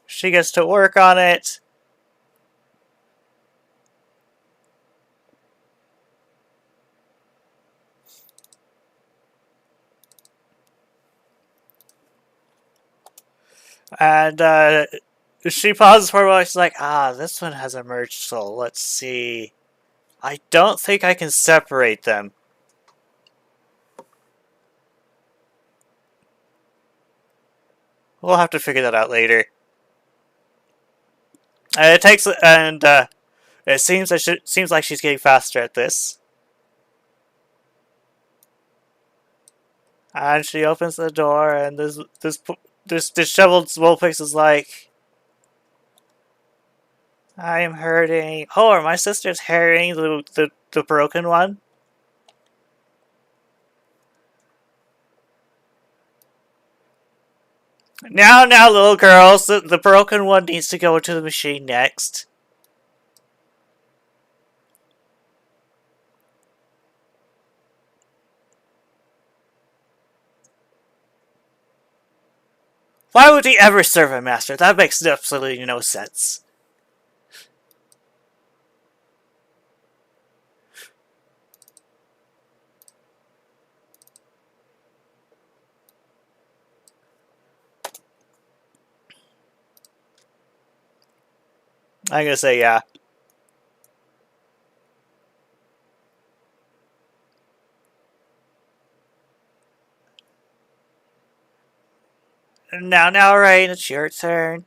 She gets to work on it. And she pauses for a while. She's like, this one has a merged soul. Let's see. I don't think I can separate them. We'll have to figure that out later. It seems like she's getting faster at this. And she opens the door, and this disheveled Vulpix is like, I am hurting. Oh, are my sisters hurting the broken one? Now, little girls, the broken one needs to go into the machine next. Why would he ever serve a master? That makes absolutely no sense. I'm gonna say yeah. Now, Rain, it's your turn.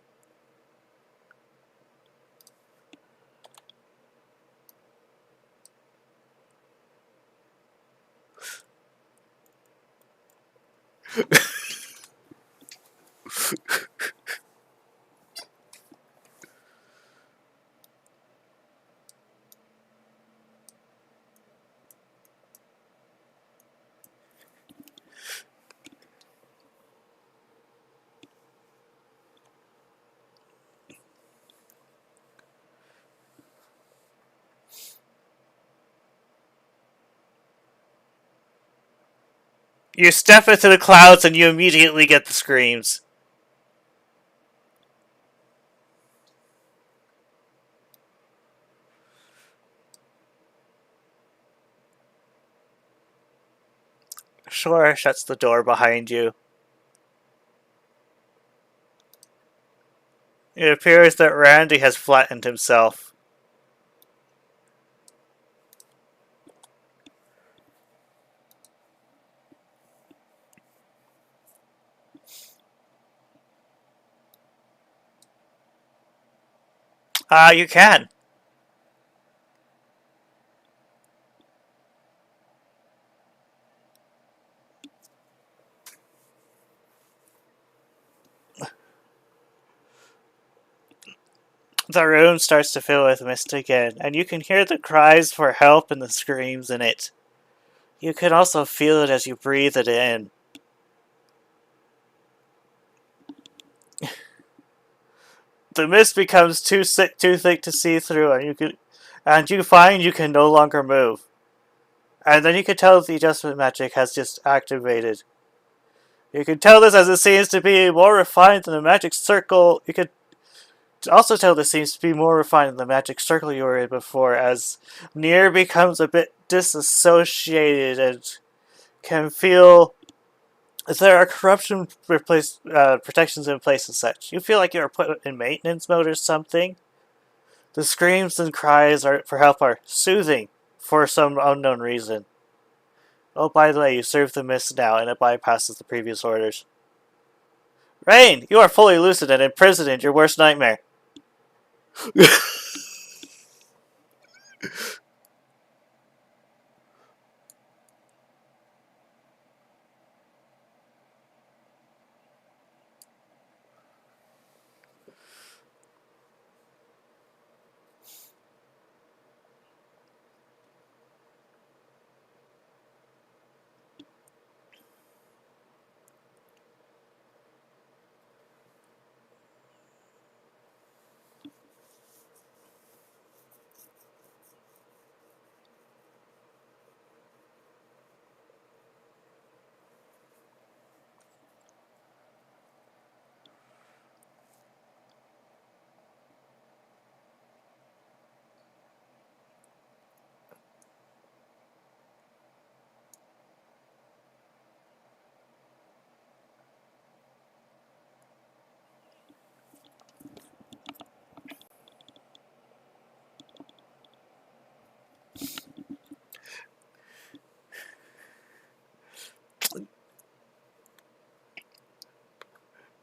You step into the clouds and you immediately get the screams. Sure shuts the door behind you. It appears that Randy has flattened himself. You can. The room starts to fill with mist again, and you can hear the cries for help and the screams in it. You can also feel it as you breathe it in. The mist becomes too thick to see through, and you find you can no longer move. And then you can tell the adjustment magic has just activated. You can tell this as it seems to be more refined than the magic circle. You can also tell this seems to be more refined than the magic circle you were in before, as Nier becomes a bit disassociated and can feel there are corruption protections in place and such. You feel like you're put in maintenance mode or something. The screams and cries for help are soothing for some unknown reason. Oh, by the way, you serve the mist now, and it bypasses the previous orders. Rain, you are fully lucid and imprisoned in your worst nightmare.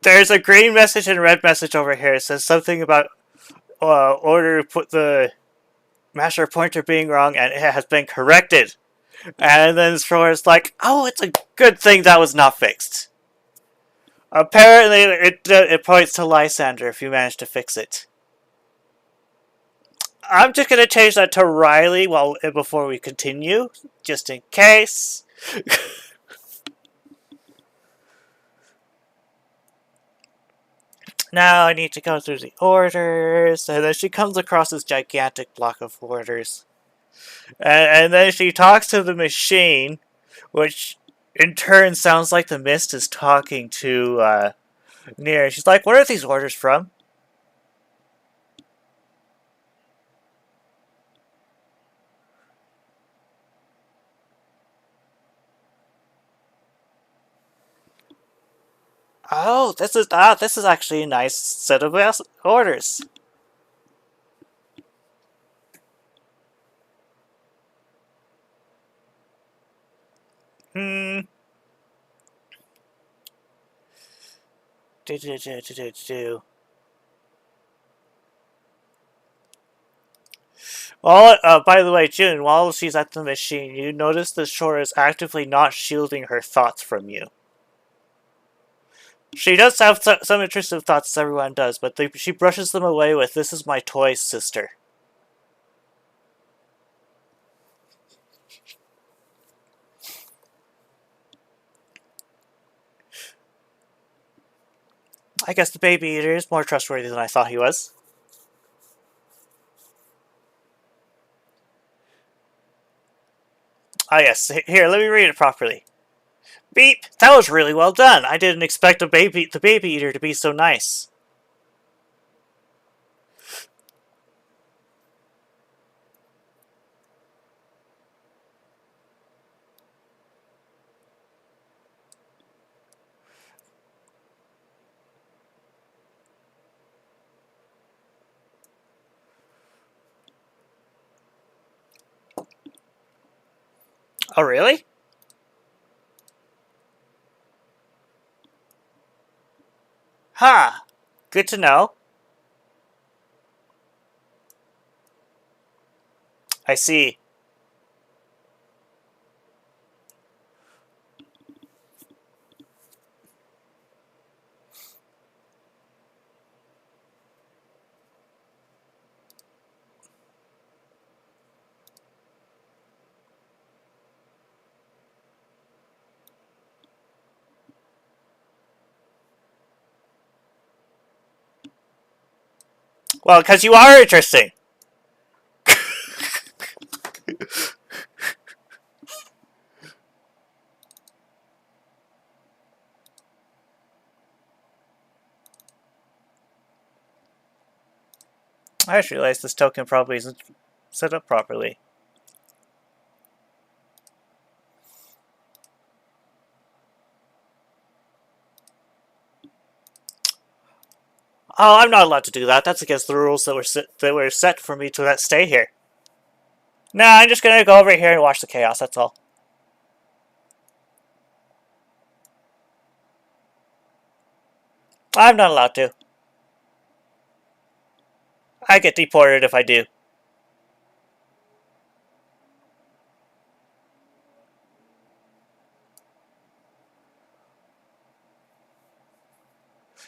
There's a green message and a red message over here. It says something about order to put the master pointer being wrong, and it has been corrected. And then Stroher's like, oh, it's a good thing that was not fixed. Apparently, it points to Lysander if you manage to fix it. I'm just gonna change that to Riley before we continue, just in case. Now I need to go through the orders, and then she comes across this gigantic block of orders. And then she talks to the machine, which in turn sounds like the mist is talking to Near. She's like, what are these orders from? Oh, this is actually a nice set of orders. Hmm. Well, by the way, June, while she's at the machine, you notice the Shore is actively not shielding her thoughts from you. She does have some intrusive thoughts, as everyone does, but she brushes them away with, "This is my toy sister." I guess the baby eater is more trustworthy than I thought he was. Ah, yes. Here, let me read it properly. Beep! That was really well done. I didn't expect the baby eater to be so nice. Oh, really? Huh. Good to know. I see. Well, because you are interesting. I just realized this token probably isn't set up properly. Oh, I'm not allowed to do that. That's against the rules that were set for me to stay here. Nah, I'm just gonna go over here and watch the chaos, that's all. I'm not allowed to. I get deported if I do.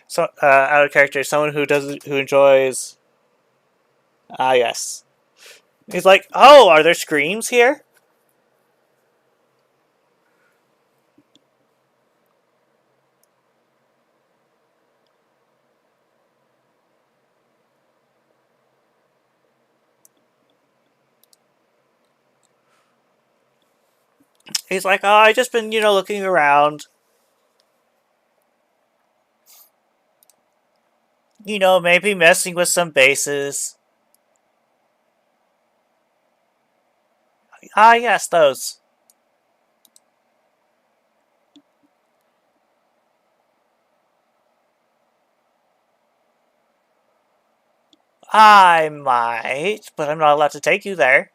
So, out of character, someone who enjoys. Ah, yes. He's like, oh, are there screams here? He's like, oh, I just been, looking around. Maybe messing with some bases. Ah, yes, those. I might, but I'm not allowed to take you there.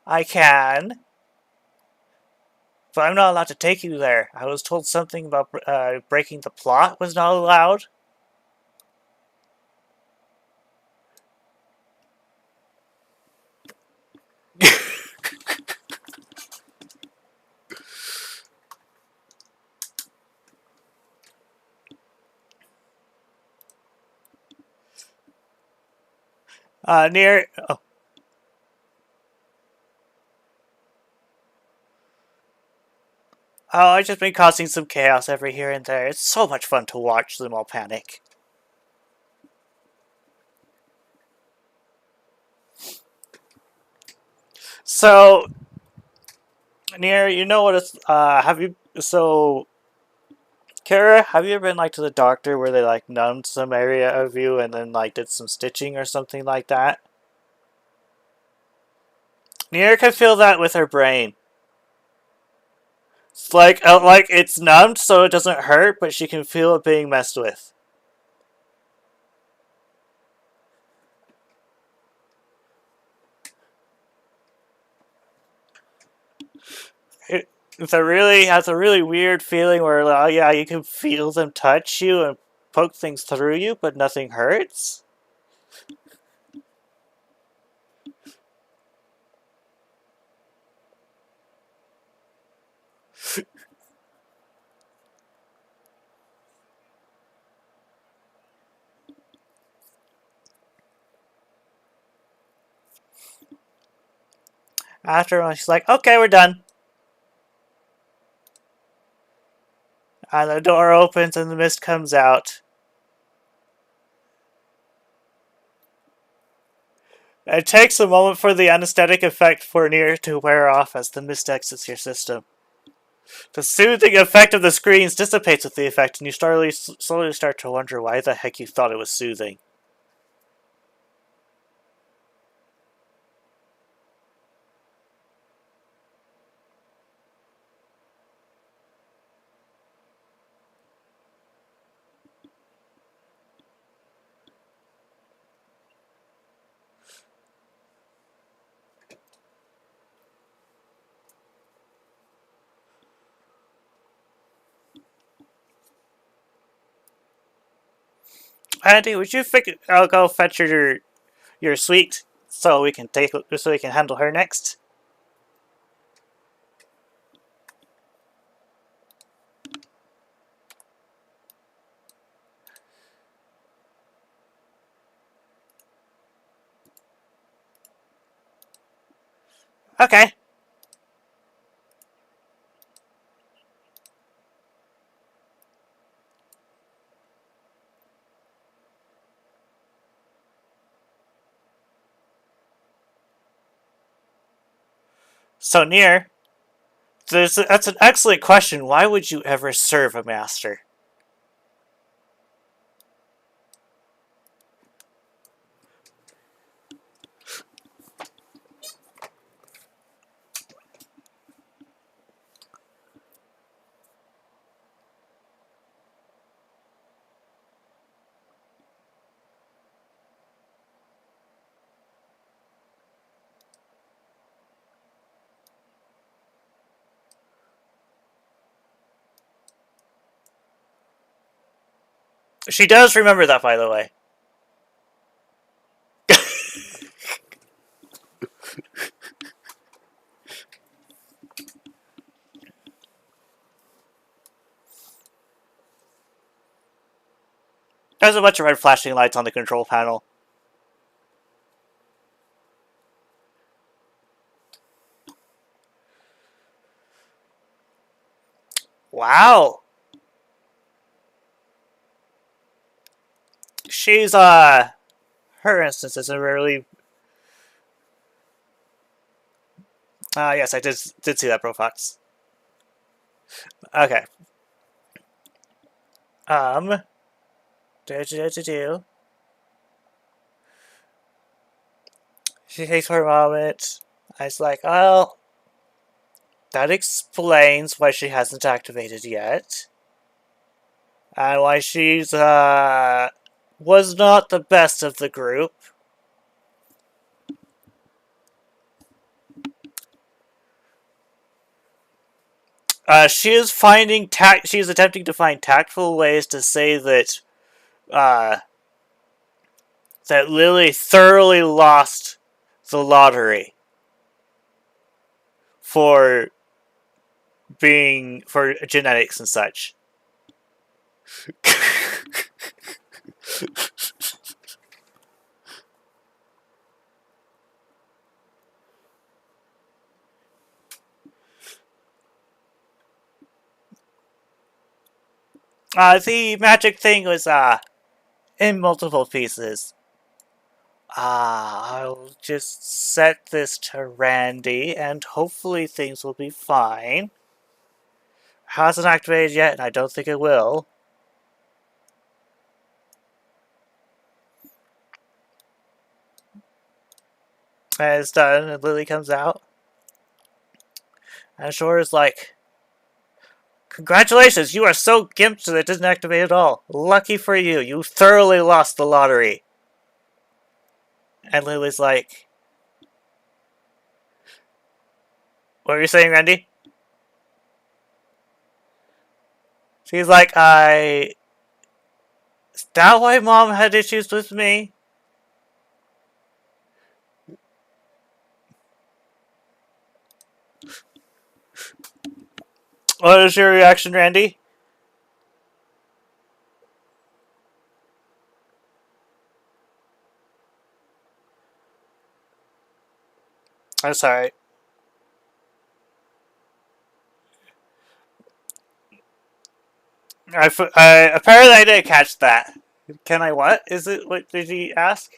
I can, but I'm not allowed to take you there. I was told something about breaking the plot was not allowed. Near. Oh, I've just been causing some chaos every here and there. It's so much fun to watch them all panic. So, Near, you know what it's, have you, so, Kara, have you ever been, to the doctor where they, numbed some area of you and then, did some stitching or something like that? Near can feel that with her brain. It's like it's numbed so it doesn't hurt, but she can feel it being messed with. It's has a really weird feeling where, yeah, you can feel them touch you and poke things through you, but nothing hurts. After a while, she's like, okay, we're done. And the door opens and the mist comes out. It takes a moment for the anesthetic effect for Nier to wear off as the mist exits your system. The soothing effect of the screens dissipates with the effect, and you slowly start to wonder why the heck you thought it was soothing. Andy, would you I'll go fetch your suite so we can handle her next. Okay. So Nier, that's an excellent question. Why would you ever serve a master? She does remember that, by the way. There's a bunch of red flashing lights on the control panel. Wow. She's, her instance is a really... yes, I did see that, Profox. Okay. Do. She takes her a moment. I was like, well, that explains why she hasn't activated yet. And why she's, was not the best of the group. She is attempting to find tactful ways to say that, that Lily thoroughly lost the lottery for genetics and such. The magic thing was, in multiple pieces. I'll just set this to Randy, and hopefully things will be fine. Hasn't activated yet, and I don't think it will. And it's done, and Lily comes out. And Shore is like, congratulations, you are so gimped that it didn't activate at all. Lucky for you, you thoroughly lost the lottery. And Lily's like, what were you saying, Randy? She's like, is that why Mom had issues with me? What is your reaction, Randy? I'm sorry. Apparently I didn't catch that. Can I what? Is it, what did he ask?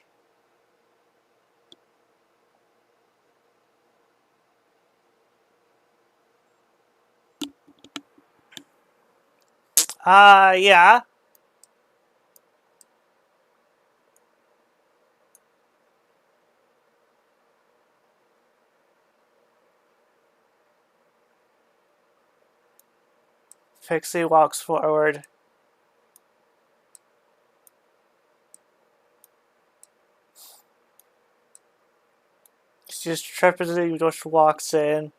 Yeah. Pixie walks forward. She just trepidly just walks in.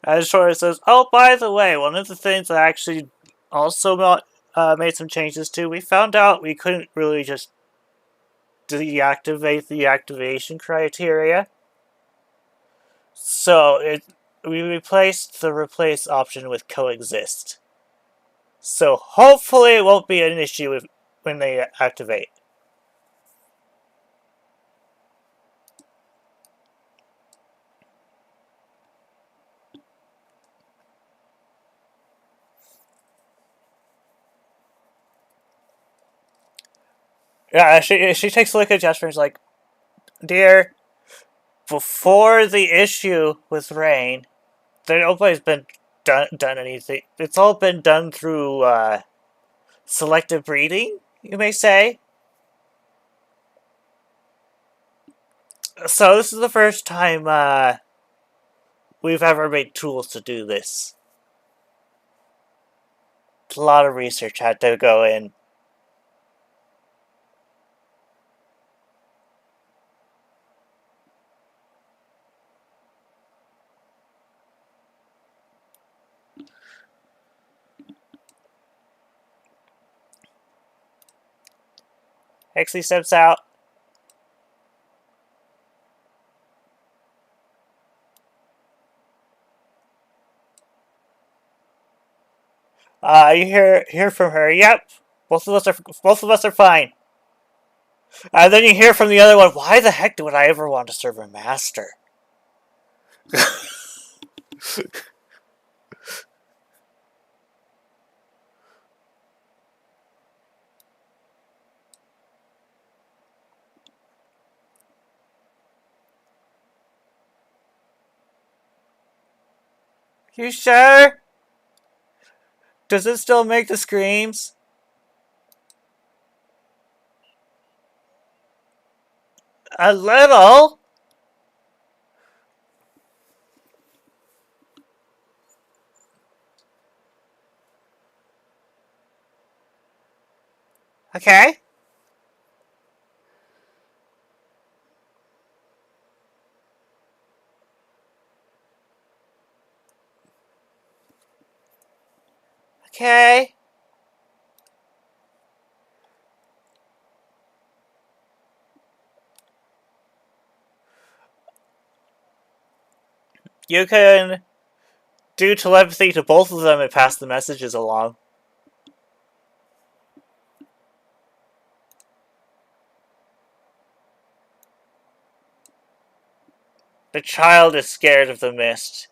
And Shora says, oh, by the way, one of the things I actually also made some changes to, we found out we couldn't really just deactivate the activation criteria. So we replaced the replace option with coexist. So hopefully it won't be an issue when they activate. Yeah, she takes a look at Jasper and is like, dear, before the issue with Rain, nobody's been done anything. It's all been done through selective breeding, you may say. So this is the first time we've ever made tools to do this. A lot of research had to go in. Hexley steps out. You hear from her. Yep, both of us are fine. And then you hear from the other one. Why the heck would I ever want to serve a master? You sure? Does it still make the screams? A little. Okay. Okay. You can do telepathy to both of them and pass the messages along. The child is scared of the mist.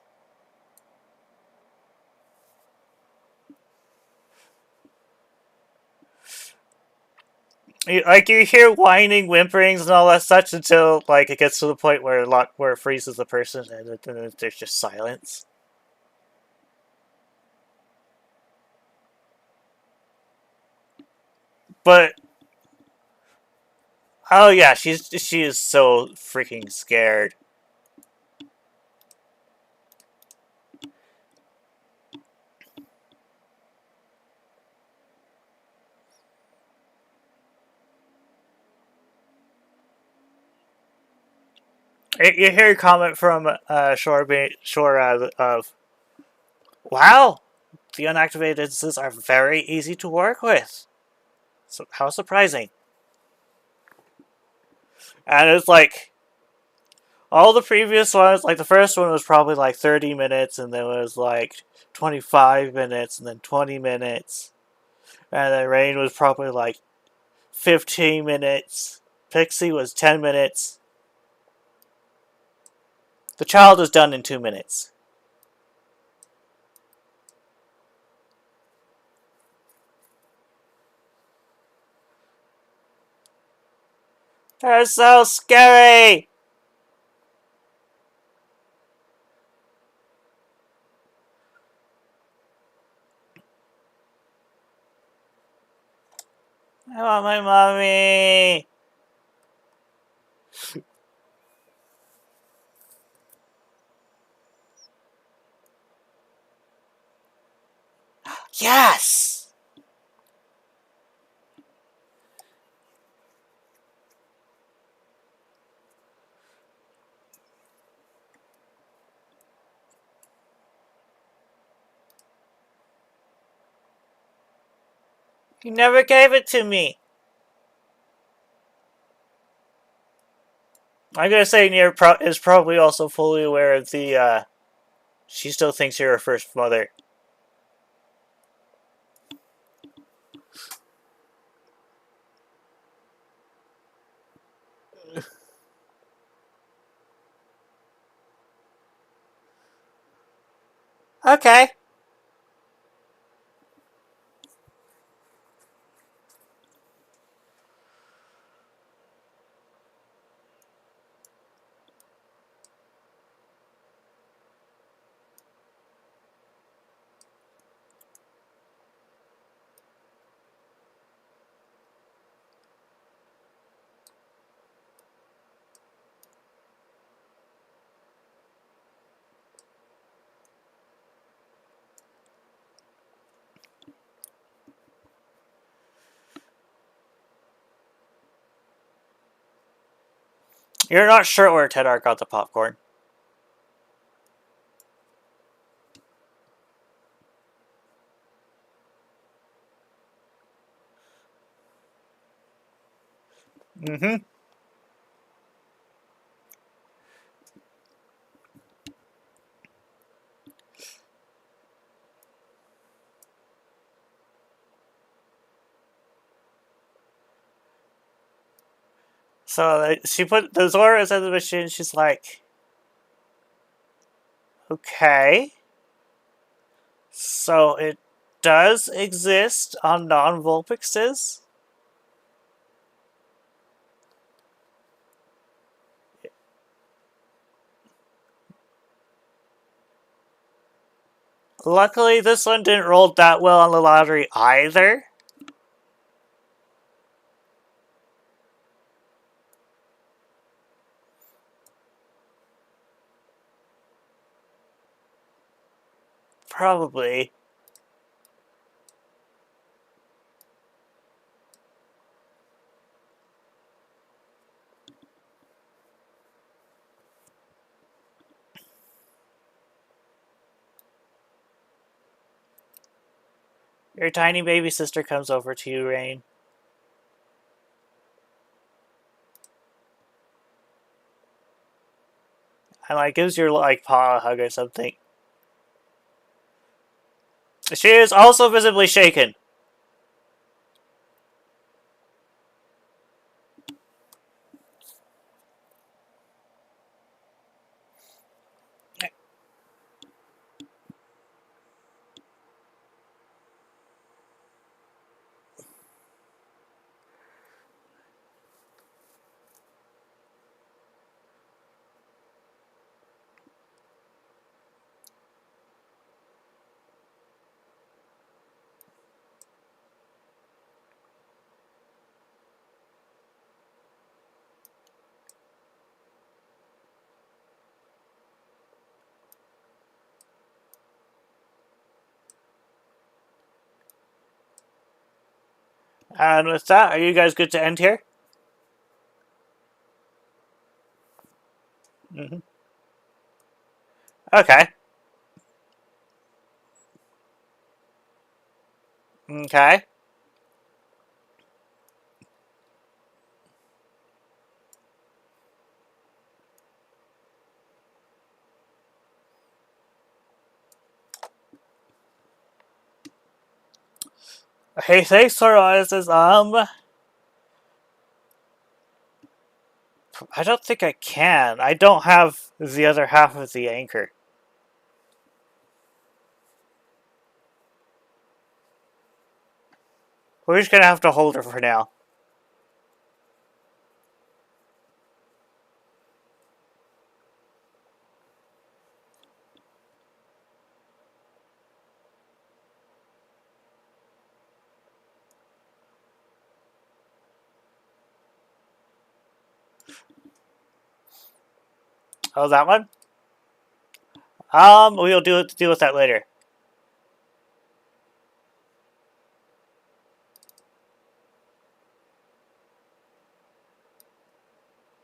You hear whining, whimperings, and all that such until it gets to the point where it freezes the person, and then there's just silence. But oh yeah, she is so freaking scared. You hear a comment from Shore of, "Wow, the unactivated instances are very easy to work with. So how surprising!" And it's like all the previous ones. Like the first one was probably like 30 minutes, and then it was like 25 minutes, and then 20 minutes, and then Rain was probably like 15 minutes. Pixie was 10 minutes. The child is done in 2 minutes. They're so scary! I want my mommy! Yes! You never gave it to me! I'm gonna say Nier is probably also fully aware of the, she still thinks you're her first mother. Okay. You're not sure where Tedar got the popcorn. Mm-hmm. So she put the Zora is at the machine. She's like, okay, so it does exist on non-Vulpixes. Luckily, this one didn't roll that well on the lottery either. Probably. Your tiny baby sister comes over to you, Rain. And like gives your like paw a hug or something. She is also visibly shaken. And with that, are you guys good to end here? Mm-hmm. Okay. Okay. Hey, thanks for all this. I don't think I can. I don't have the other half of the anchor. We're just gonna have to hold her for now. Oh, that one? We'll deal with that later.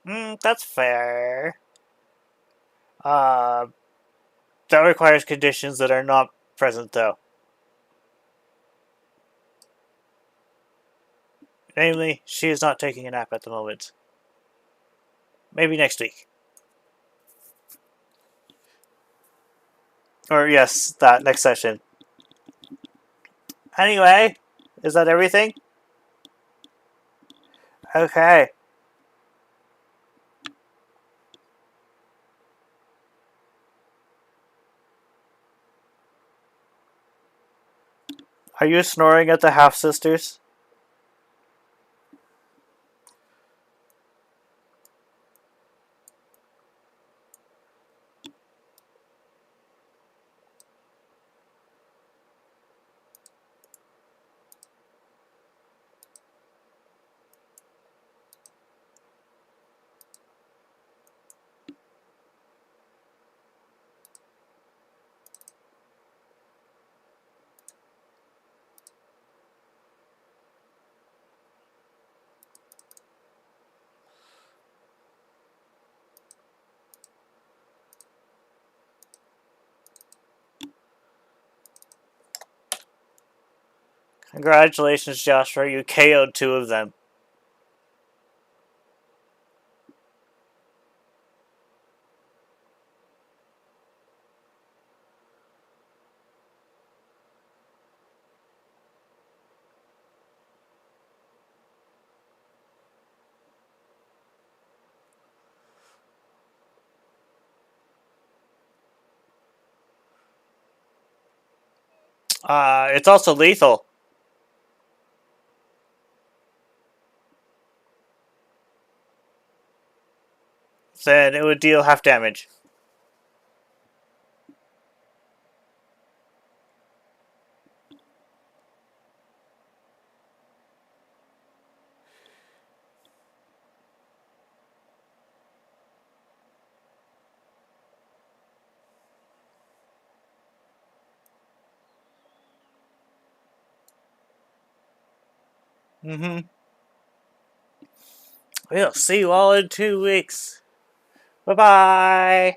That's fair. Uh, that requires conditions that are not present, though. Namely, she is not taking a nap at the moment. Maybe next week. Or, yes, that next session. Anyway, is that everything? Okay. Are you snoring at the half-sisters? Congratulations, Joshua. You KO'd 2 of them. It's also lethal. Then it would deal half damage. Mm-hmm. We'll see you all in 2 weeks. Bye-bye.